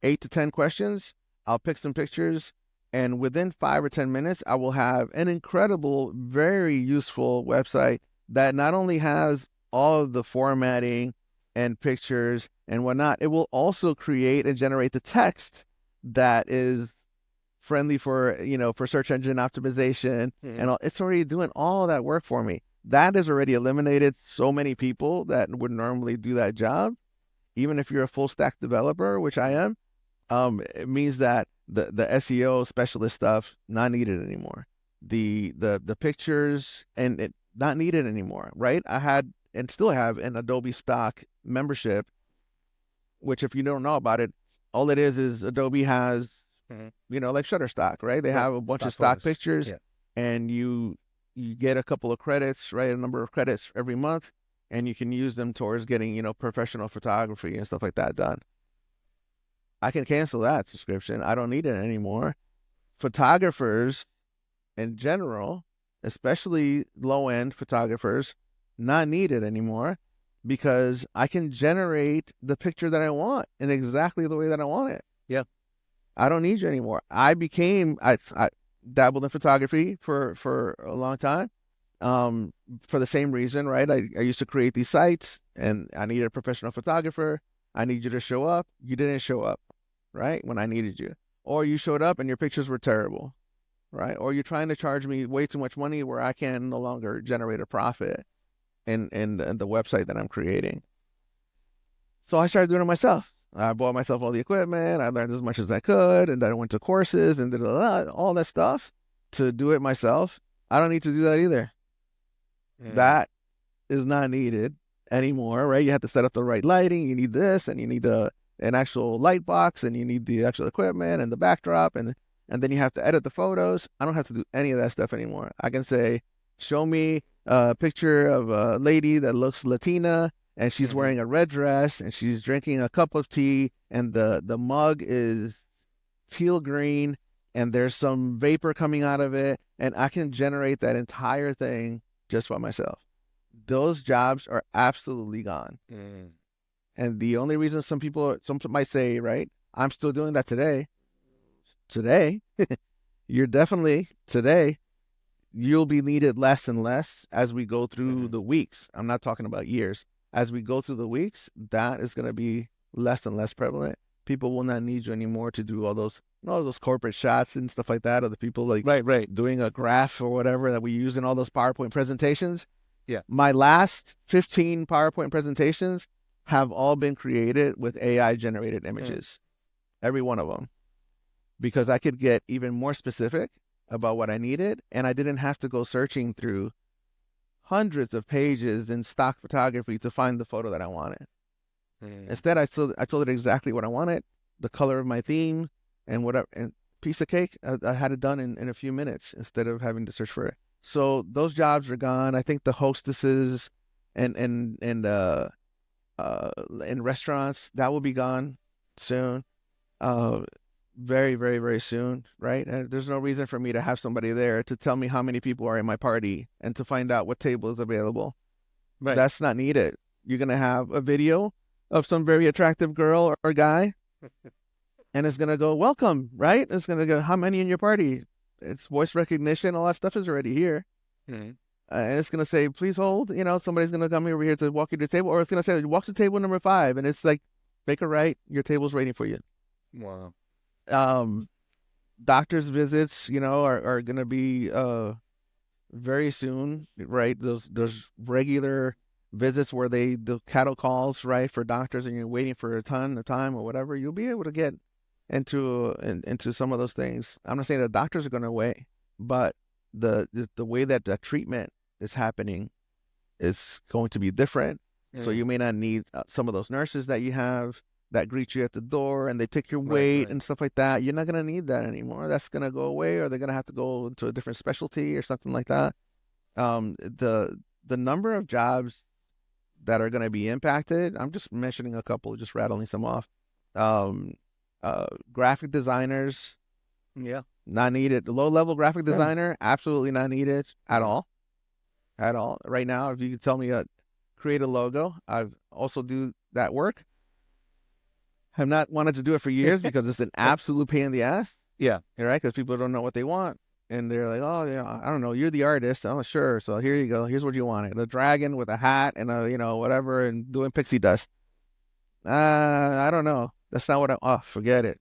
8 to 10 questions. I'll pick some pictures, and within 5 or 10 minutes, I will have an incredible, very useful website that not only has all of the formatting and pictures and whatnot, it will also create and generate the text that is friendly for search engine optimization, and it's already doing all that work for me. That has already eliminated so many people that would normally do that job. Even if you're a full stack developer, which I am, it means that the SEO specialist stuff not needed anymore. The pictures and it not needed anymore, right? I had and still have an Adobe stock membership, which if you don't know about it, all it is Adobe has, like Shutterstock, right? They have a bunch of stock pictures, and you get a couple of credits, right? A number of credits every month, and you can use them towards getting, professional photography and stuff like that done. I can cancel that subscription. I don't need it anymore. Photographers in general, especially low-end photographers, not needed anymore, because I can generate the picture that I want in exactly the way that I want it. Yeah. I don't need you anymore. I dabbled in photography for a long time, for the same reason, right? I used to create these sites, and I needed a professional photographer. I need you to show up. You didn't show up, right, when I needed you. Or you showed up and your pictures were terrible, right? Or you're trying to charge me way too much money where I can no longer generate a profit in the website that I'm creating. So I started doing it myself. I bought myself all the equipment. I learned as much as I could, and then I went to courses and did all that stuff to do it myself. I don't need to do that either. That is not needed anymore, right? You have to set up the right lighting. You need this, and you need an actual light box, and you need the actual equipment and the backdrop, and then you have to edit the photos. I don't have to do any of that stuff anymore. I can say, show me a picture of a lady that looks Latina, and she's wearing a red dress, and she's drinking a cup of tea, and the mug is teal green, and there's some vapor coming out of it, and I can generate that entire thing just by myself. Those jobs are absolutely gone. And the only reason some might say, right, I'm still doing that today, you're definitely today, you'll be needed less and less as we go through the weeks. I'm not talking about years. As we go through the weeks, that is going to be less and less prevalent. People will not need you anymore to do all those corporate shots and stuff like that, or the people like doing a graph or whatever that we use in all those PowerPoint presentations. Yeah. My last 15 PowerPoint presentations, have all been created with AI generated images, every one of them, because I could get even more specific about what I needed, and I didn't have to go searching through hundreds of pages in stock photography to find the photo that I wanted. Instead, I told it exactly what I wanted, the color of my theme, and whatever, and piece of cake. I had it done in a few minutes instead of having to search for it. So those jobs are gone. I think the hostesses and in restaurants, that will be gone soon. Very, very, very soon, right? And there's no reason for me to have somebody there to tell me how many people are in my party and to find out what table is available. Right. That's not needed. You're going to have a video of some very attractive girl or guy, and it's going to go, welcome, right? It's going to go, how many in your party? It's voice recognition. All that stuff is already here. And it's going to say, please hold. Somebody's going to come over here to walk you to the table. Or it's going to say, walk to table number 5. And it's like, make a right. Your table's waiting for you. Wow. Doctor's visits, are going to be very soon, right? Those regular visits where the cattle calls, right, for doctors, and you're waiting for a ton of time or whatever. You'll be able to get into some of those things. I'm not saying that doctors are going away, but the way that the treatment is happening is going to be different. So you may not need some of those nurses that you have that greet you at the door and they take your weight and stuff like that. You're not going to need that anymore. That's going to go away, or they're going to have to go to a different specialty or something like that. The number of jobs that are going to be impacted, I'm just mentioning a couple, just rattling some off. Graphic designers, not needed. Low-level graphic designer, absolutely not needed at all. At all. Right now, if you could tell me create a logo, I also do that work. Have not wanted to do it for years because it's an absolute pain in the ass. Yeah. Right? Because people don't know what they want. And they're like, oh, I don't know. You're the artist. I'm sure. So here you go. Here's what you wanted. A dragon with a hat and whatever, and doing pixie dust. I don't know. That's not what forget it.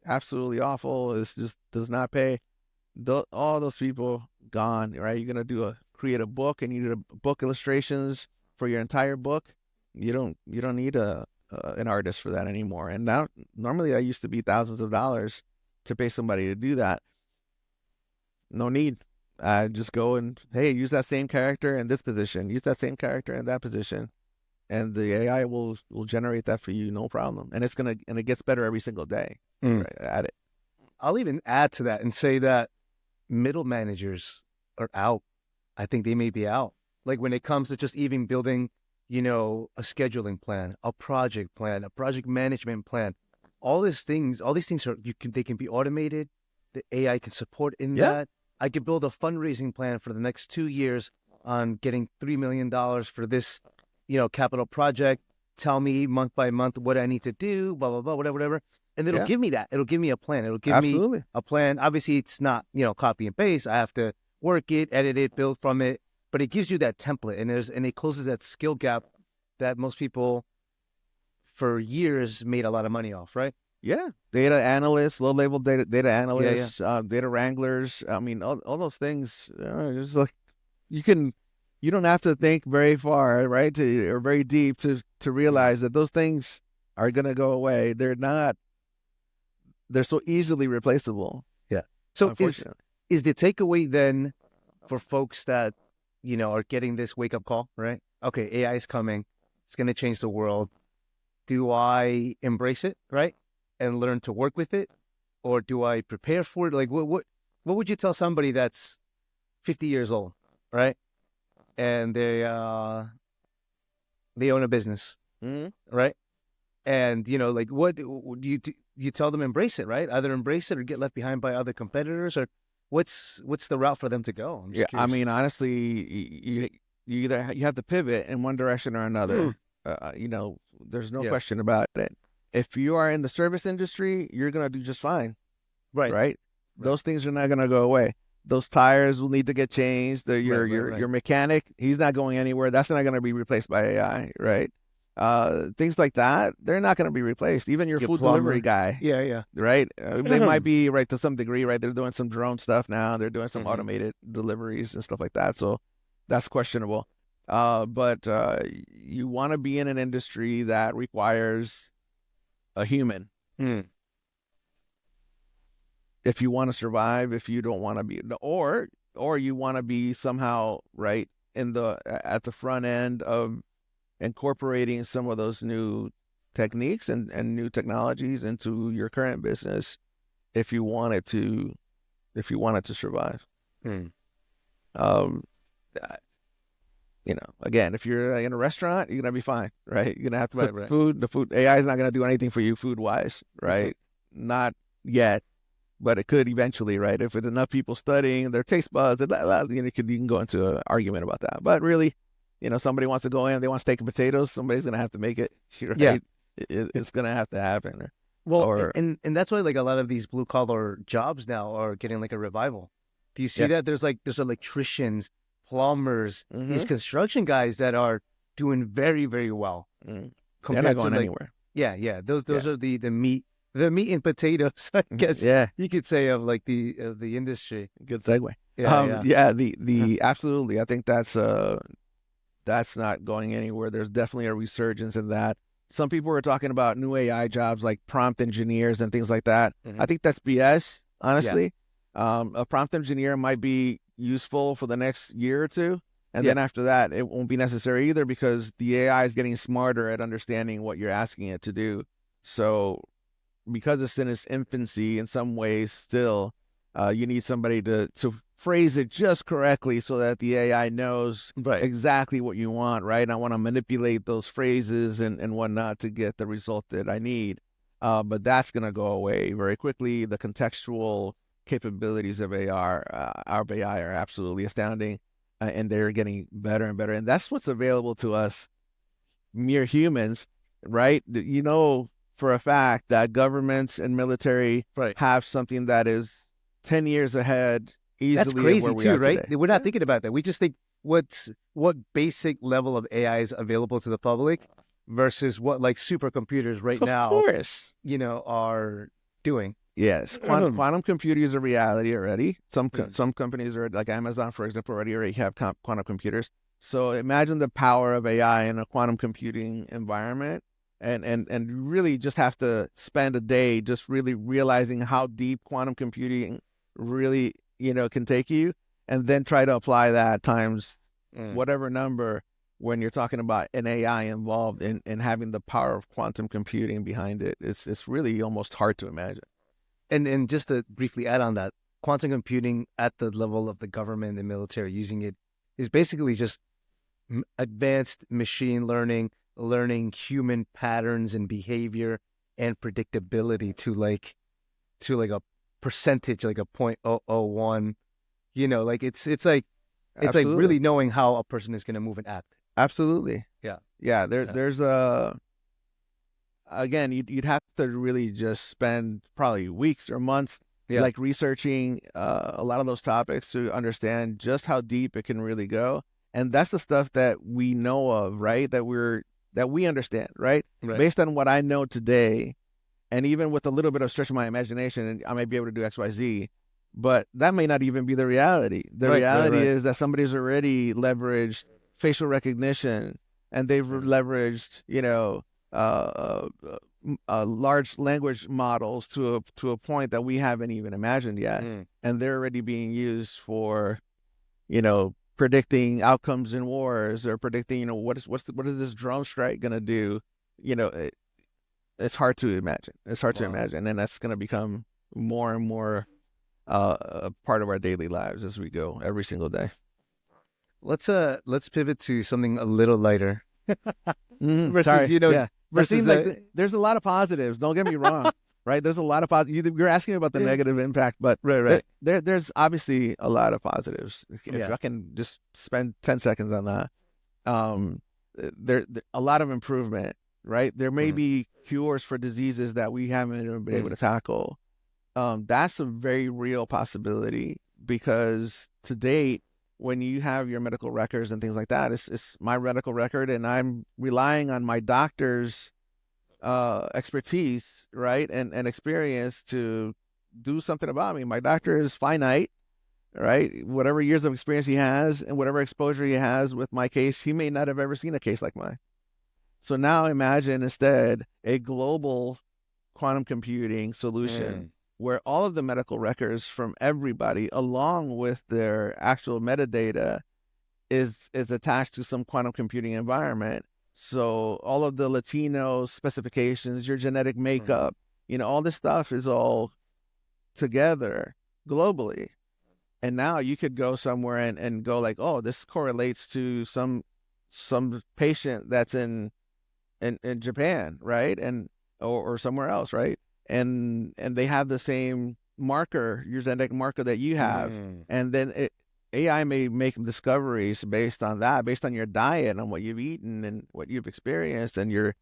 Absolutely awful. It just does not pay. All those people gone, right? You're going to create a book, and you need a book illustrations for your entire book. You don't need an artist for that anymore. And now, normally that used to be thousands of dollars to pay somebody to do that. No need. Just go and, hey, use that same character in this position. Use that same character in that position. And the AI will generate that for you, no problem. And it gets better every single day at it. I'll even add to that and say that middle managers are out. I think they may be out. Like when it comes to just even building, a scheduling plan, a project plan, a project management plan. All these things they can be automated. The AI can support in that. I could build a fundraising plan for the next 2 years on getting $3 million for this, capital project. Tell me month by month what I need to do, blah, blah, blah, whatever. And it'll give me that. It'll give me a plan. It'll give me a plan. Obviously, it's not, copy and paste. I have to work it, edit it, build from it. But it gives you that template, and it closes that skill gap that most people for years made a lot of money off, right? Yeah. Data analysts, low-level data analysts, data wranglers. I mean, all those things, just like you don't have to think very far, right, or very deep to realize that those things are going to go away. They're so easily replaceable. Yeah. So is the takeaway then for folks that, are getting this wake-up call, right? Okay, AI is coming. It's going to change the world. Do I embrace it, right, and learn to work with it? Or do I prepare for it? Like, what would you tell somebody that's 50 years old, right? And they own a business, right? And, what do you tell them embrace it, right? Either embrace it or get left behind by other competitors, or what's the route for them to go? I'm just curious. I mean, honestly, you have to pivot in one direction or another. There's no question about it. If you are in the service industry, you're going to do just fine. Right? Those things are not going to go away. Those tires will need to get changed. Your mechanic, he's not going anywhere. That's not going to be replaced by AI, right? Things like that, they're not going to be replaced. Even your food delivery guy. Yeah. Right? They might be, right, to some degree, right? They're doing some drone stuff now. They're doing some automated deliveries and stuff like that. So that's questionable. But you want to be in an industry that requires a human Mm. if you want to survive. If you don't want to be, or you want to be somehow right in the at the front end of incorporating some of those new techniques and new technologies into your current business if you wanted to survive. Mm. Um, again, if you're in a restaurant, you're gonna be fine, right? You're gonna have to Right, cook right. food. The food AI is not gonna do anything for you food wise, right? Not yet, but it could eventually, right? If it's enough people studying their taste buds, you can go into an argument about that. But really, somebody wants to go in, they want steak and potatoes. Somebody's gonna have to make it, Yeah. right? It's gonna have to happen, Well, or and that's why like a lot of these blue collar jobs now are getting like a revival. Do you see yeah. that? There's electricians, plumbers, these Mm-hmm. construction guys that are doing very, very well Mm-hmm. They're not compared to going like, anywhere. yeah. Those Yeah. are the meat and potatoes, I guess Yeah. you could say, of like the industry. Good segue. Yeah, yeah. Yeah, the absolutely. I think that's not going anywhere. There's definitely a resurgence in that. Some people are talking about new AI jobs like prompt engineers and things like that. Hmm. I think that's BS, Yeah, honestly. A prompt engineer might be useful for the next year or two. And yeah, then after that, it won't be necessary either because the AI is getting smarter at understanding what you're asking it to do. So, because it's in its infancy in some ways still, you need somebody to phrase it just correctly so that the AI knows right. exactly what you want, right? I want to manipulate those phrases and whatnot to get the result that I need. But that's going to go away very quickly. The contextual capabilities of AI are absolutely astounding, and they're getting better and better. And that's what's available to us mere humans, right? For a fact that governments and military Right. have something that is 10 years ahead That's easily of where crazy we too, are right? today. We're not Yeah, thinking about that. We just think what basic level of AI is available to the public versus what like supercomputers right of now, course. are doing. Yes, quantum computing is a reality already. Mm. Some companies are like Amazon, for example, already have quantum computers. So imagine the power of AI in a quantum computing environment, and really just have to spend a day just really realizing how deep quantum computing really can take you, and then try to apply that times Mm. whatever number when you're talking about an AI involved in having the power of quantum computing behind it. It's really almost hard to imagine. And just to briefly add on that, quantum computing at the level of the government and military using it is basically just advanced machine learning human patterns and behavior and predictability to like a percentage, like a 0.001. Like it's like Absolutely. really knowing how a person is going to move and act. Absolutely. Yeah. Yeah, Yeah. there's a again, you'd have to really just spend probably weeks or months Yeah. like researching a lot of those topics to understand just how deep it can really go. And that's the stuff that we know of, right? That we understand, right? Right. Based on what I know today, and even with a little bit of stretch of my imagination, and I may be able to do X, Y, Z, but that may not even be the reality. The Right. Right. reality Right. is that somebody's already leveraged facial recognition, and they've Mm. leveraged, large language models to a point that we haven't even imagined yet, Mm. and they're already being used for, predicting outcomes in wars or predicting, what is this drone strike gonna do? You know, it's hard to imagine. It's hard to Wow. imagine, and that's going to become more and more a part of our daily lives as we go every single day. Let's pivot to something a little lighter versus Sorry, yeah, that versus seems like there's a lot of positives. Don't get me wrong, right? There's a lot of positives. You're asking about the yeah. negative impact, but Right, right. there's obviously a lot of positives. If Yeah. I can just spend 10 seconds on that, um, there a lot of improvement, right? There may Mm. be cures for diseases that we haven't even been able Mm. to tackle. That's a very real possibility because to date, when you have your medical records and things like that, it's my medical record, and I'm relying on my doctor's expertise, right, and experience to do something about me. My doctor is finite, right? Whatever years of experience he has and whatever exposure he has with my case, he may not have ever seen a case like mine. So now imagine instead a global quantum computing solution where all of the medical records from everybody, along with their actual metadata, is attached to some quantum computing environment. So all of the Latino specifications, your genetic makeup, all this stuff is all together globally. And now you could go somewhere and go like, oh, this correlates to some patient that's in Japan, right? And or somewhere else, right? And they have the same marker, your genetic marker that you have. And then AI may make discoveries based on that, based on your diet and what you've eaten and what you've experienced and your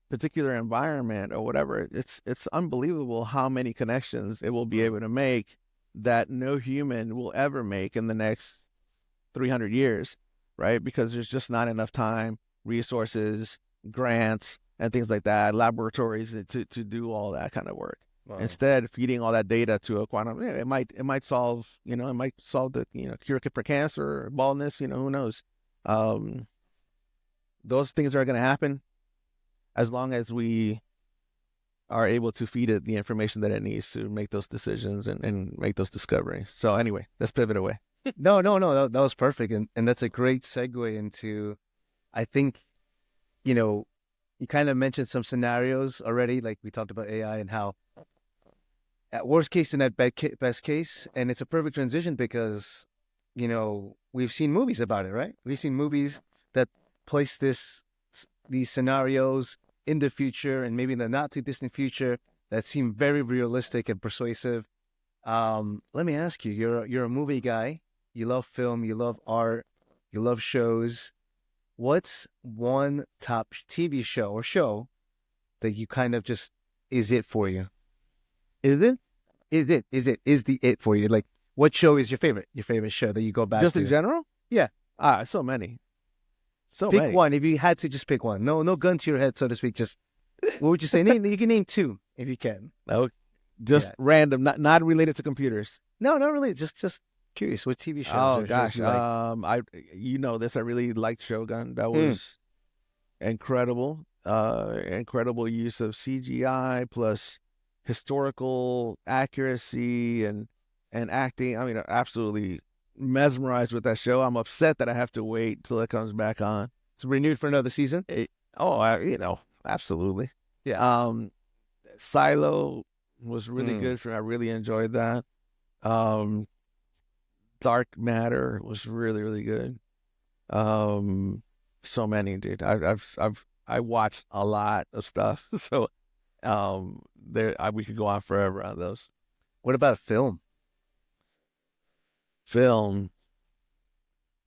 particular environment or whatever. It's unbelievable how many connections it will be able to make that no human will ever make in the next 300 years, right? Because there's just not enough time, resources, grants, and things like that, laboratories to do all that kind of work. Wow. Instead, feeding all that data to a quantum, it might solve, it might solve the, cure for cancer, baldness, who knows? Those things are going to happen as long as we are able to feed it the information that it needs to make those decisions and make those discoveries. So anyway, let's pivot away. No, that was perfect. And that's a great segue into, I think, you kind of mentioned some scenarios already, like we talked about AI and how at worst case and at best case, and it's a perfect transition because, we've seen movies about it, right? We've seen movies that place these scenarios in the future and maybe in the not too distant future that seem very realistic and persuasive. Let me ask you, you're a movie guy. You love film, you love art, you love shows. What's one top TV show that you kind of just is it for you? Is the it for you? Like, what show is your favorite show that you go back to? Just in general? Yeah. So many. Pick one if you had to just pick one. No gun to your head, so to speak. Just what would you say? You can name two if you can. No, just random, not related to computers. No, not really. Just curious. What TV shows? Oh gosh, shows I this. I really liked Shogun. That was incredible. Incredible use of CGI plus historical accuracy and acting. I mean, absolutely mesmerized with that show. I'm upset that I have to wait till it comes back on. It's renewed for another season. Absolutely. Yeah. Silo was really good for me. I really enjoyed that. Dark Matter was really, really good. So many, dude. I watched a lot of stuff. So we could go on forever on those. What about a film? The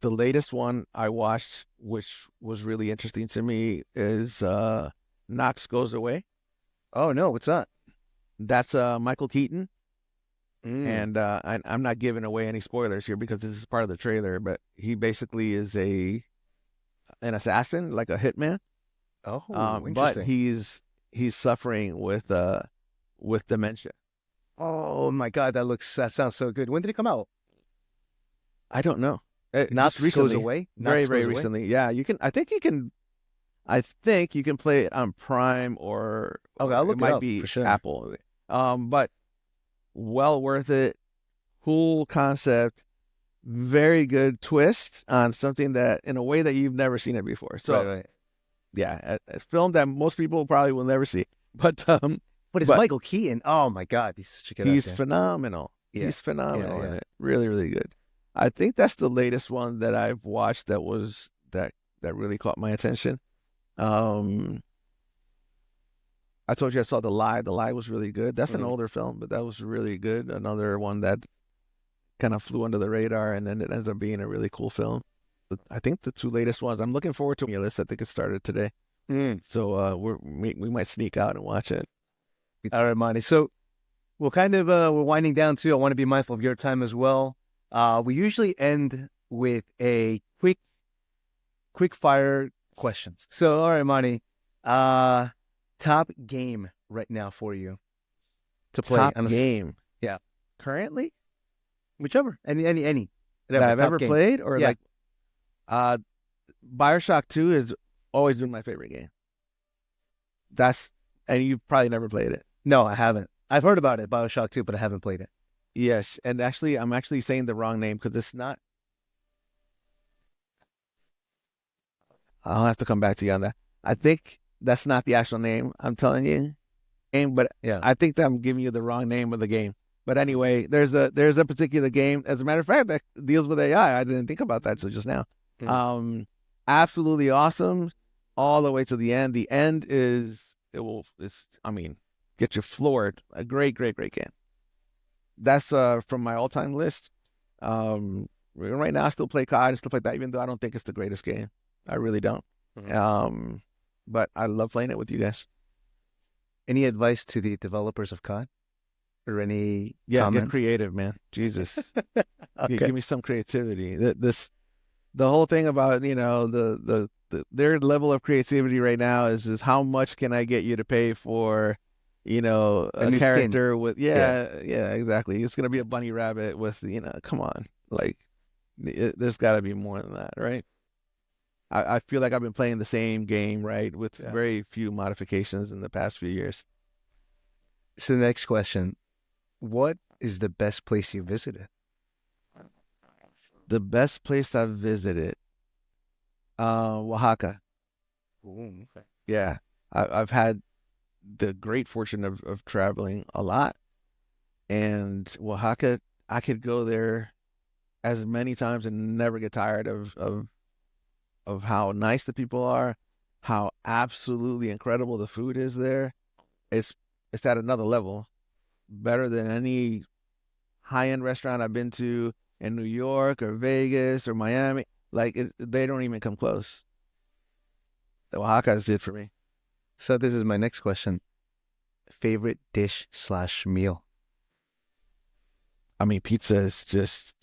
latest one I watched, which was really interesting to me, is Knox Goes Away. Oh no, what's that? That's Michael Keaton. And I'm not giving away any spoilers here because this is part of the trailer, but he basically is an assassin, like a hitman. Oh, but he's suffering with dementia. Oh my God, that sounds so good. When did it come out? I don't know. Knox Goes Away. Very recently. Yeah, you can. I think you can play it on Prime or okay, I'll look it might up, be for sure. Apple. But well worth it. Cool concept. Very good twist on something that in a way that you've never seen it before. So right. Yeah, a film that most people probably will never see. But it's Michael Keaton. Oh my God, he's such a good actor. phenomenal. Yeah. He's phenomenal in it. Really, really good. I think that's the latest one that I've watched that really caught my attention. I told you I saw The Lie. The Lie was really good. That's an older film, but that was really good. Another one that kind of flew under the radar, and then it ends up being a really cool film. But I think the two latest ones, I'm looking forward to your list. I think it started today. So we might sneak out and watch it. All right, Monty. So we're kind of we're winding down too. I want to be mindful of your time as well. We usually end with a quick fire questions. So, all right, Monty, top game right now for you to play. Top game. Yeah. Currently? Whichever. Any. that Whatever. I've Top ever game. played, or Yeah. like uh BioShock 2 has always been my favorite game. And you've probably never played it. No, I haven't. I've heard about it, BioShock 2, but I haven't played it. Yes, and actually, I'm actually saying the wrong name because it's not. I'll have to come back to you on that. I think that's not the actual name I'm telling you, but Yeah. I think that I'm giving you the wrong name of the game. But anyway, there's a particular game, as a matter of fact, that deals with AI. I didn't think about that till just now. Mm. Absolutely awesome, all the way to the end. The end get you floored. A great, great, great game. That's from my all-time list. Right now I still play COD and stuff like that, even though I don't think it's the greatest game. I really don't. Mm-hmm. But I love playing it with you guys. Any advice to the developers of COD? Or any Get comments? creative, man. Jesus. Okay. Give me some creativity. The whole thing about, their level of creativity right now is how much can I get you to pay for, a new character skin. with, yeah, exactly. It's going to be a bunny rabbit with, come on. Like, there's got to be more than that, right? I feel like I've been playing the same game, right, with very few modifications in the past few years. So the next question, what is the best place you visited? The best place I've visited, Oaxaca. Ooh, okay. Yeah, I've had the great fortune of traveling a lot, and Oaxaca, I could go there as many times and never get tired of how nice the people are, how absolutely incredible the food is there. It's at another level, better than any high-end restaurant I've been to in New York or Vegas or Miami. Like they don't even come close. Oaxaca is it for me. So this is my next question. Favorite dish / meal? I mean, pizza is just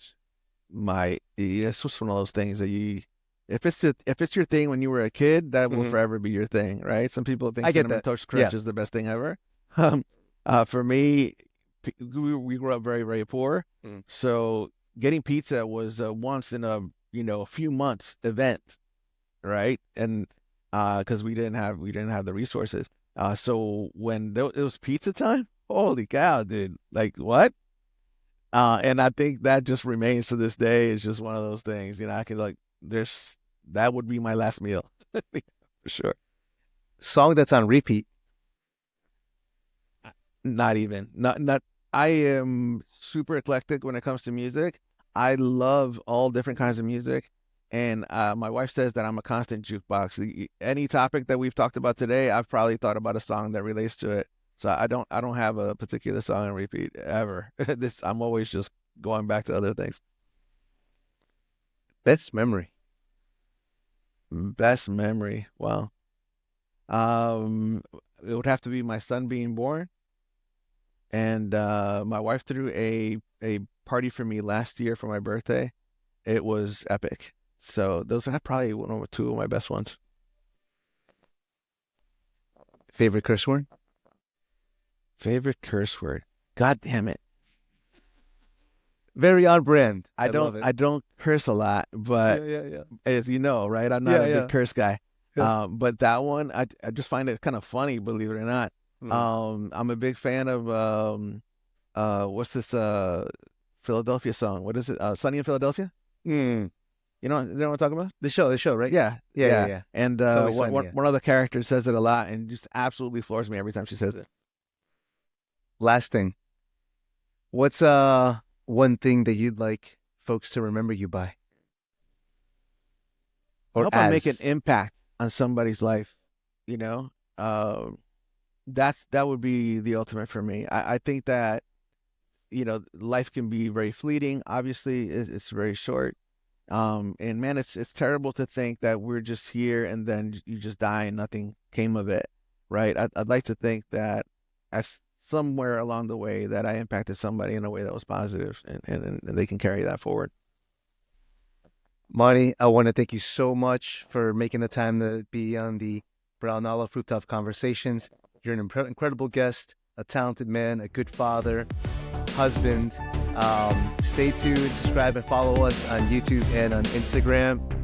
it's just one of those things that if it's your thing when you were a kid, that will forever be your thing, right? Some people think Cinnamon Toast Crunch is the best thing ever. For me, we grew up very, very poor, so getting pizza was a once in a few months event, right? And because we didn't have the resources, so when it was pizza time, holy cow, dude! Like what? And I think that just remains to this day. It's just one of those things, I can that would be my last meal for sure. Song that's on repeat? Not even. Not. I am super eclectic when it comes to music. I love all different kinds of music, and my wife says that I'm a constant jukebox. Any topic that we've talked about today, I've probably thought about a song that relates to it. So I don't have a particular song on repeat ever. I'm always just going back to other things. Best memory? Best memory. Well, it would have to be my son being born, and my wife threw a party for me last year for my birthday. It was epic. So those are probably one or two of my best ones. Favorite curse word? Favorite curse word? God damn it! Very on brand. I don't curse a lot, but as you know, right? I'm not a big curse guy. Yeah. But that one, I just find it kind of funny, believe it or not. I'm a big fan of what's this Philadelphia song? What is it? Sunny in Philadelphia? You know what I'm talking about? The show, right? Yeah. And one of the characters says it a lot, and just absolutely floors me every time she says it. Last thing, what's one thing that you'd like folks to remember you by? I hope I make an impact on somebody's life. That would be the ultimate for me. I think that life can be very fleeting. Obviously, it's very short. And man, it's terrible to think that we're just here and then you just die and nothing came of it, right? I'd like to think that somewhere along the way that I impacted somebody in a way that was positive, and they can carry that forward. Monty, I want to thank you so much for making the time to be on the Brown Olive Rooftop Conversations. You're an incredible guest, a talented man, a good father, husband. Stay tuned, subscribe, and follow us on YouTube and on Instagram.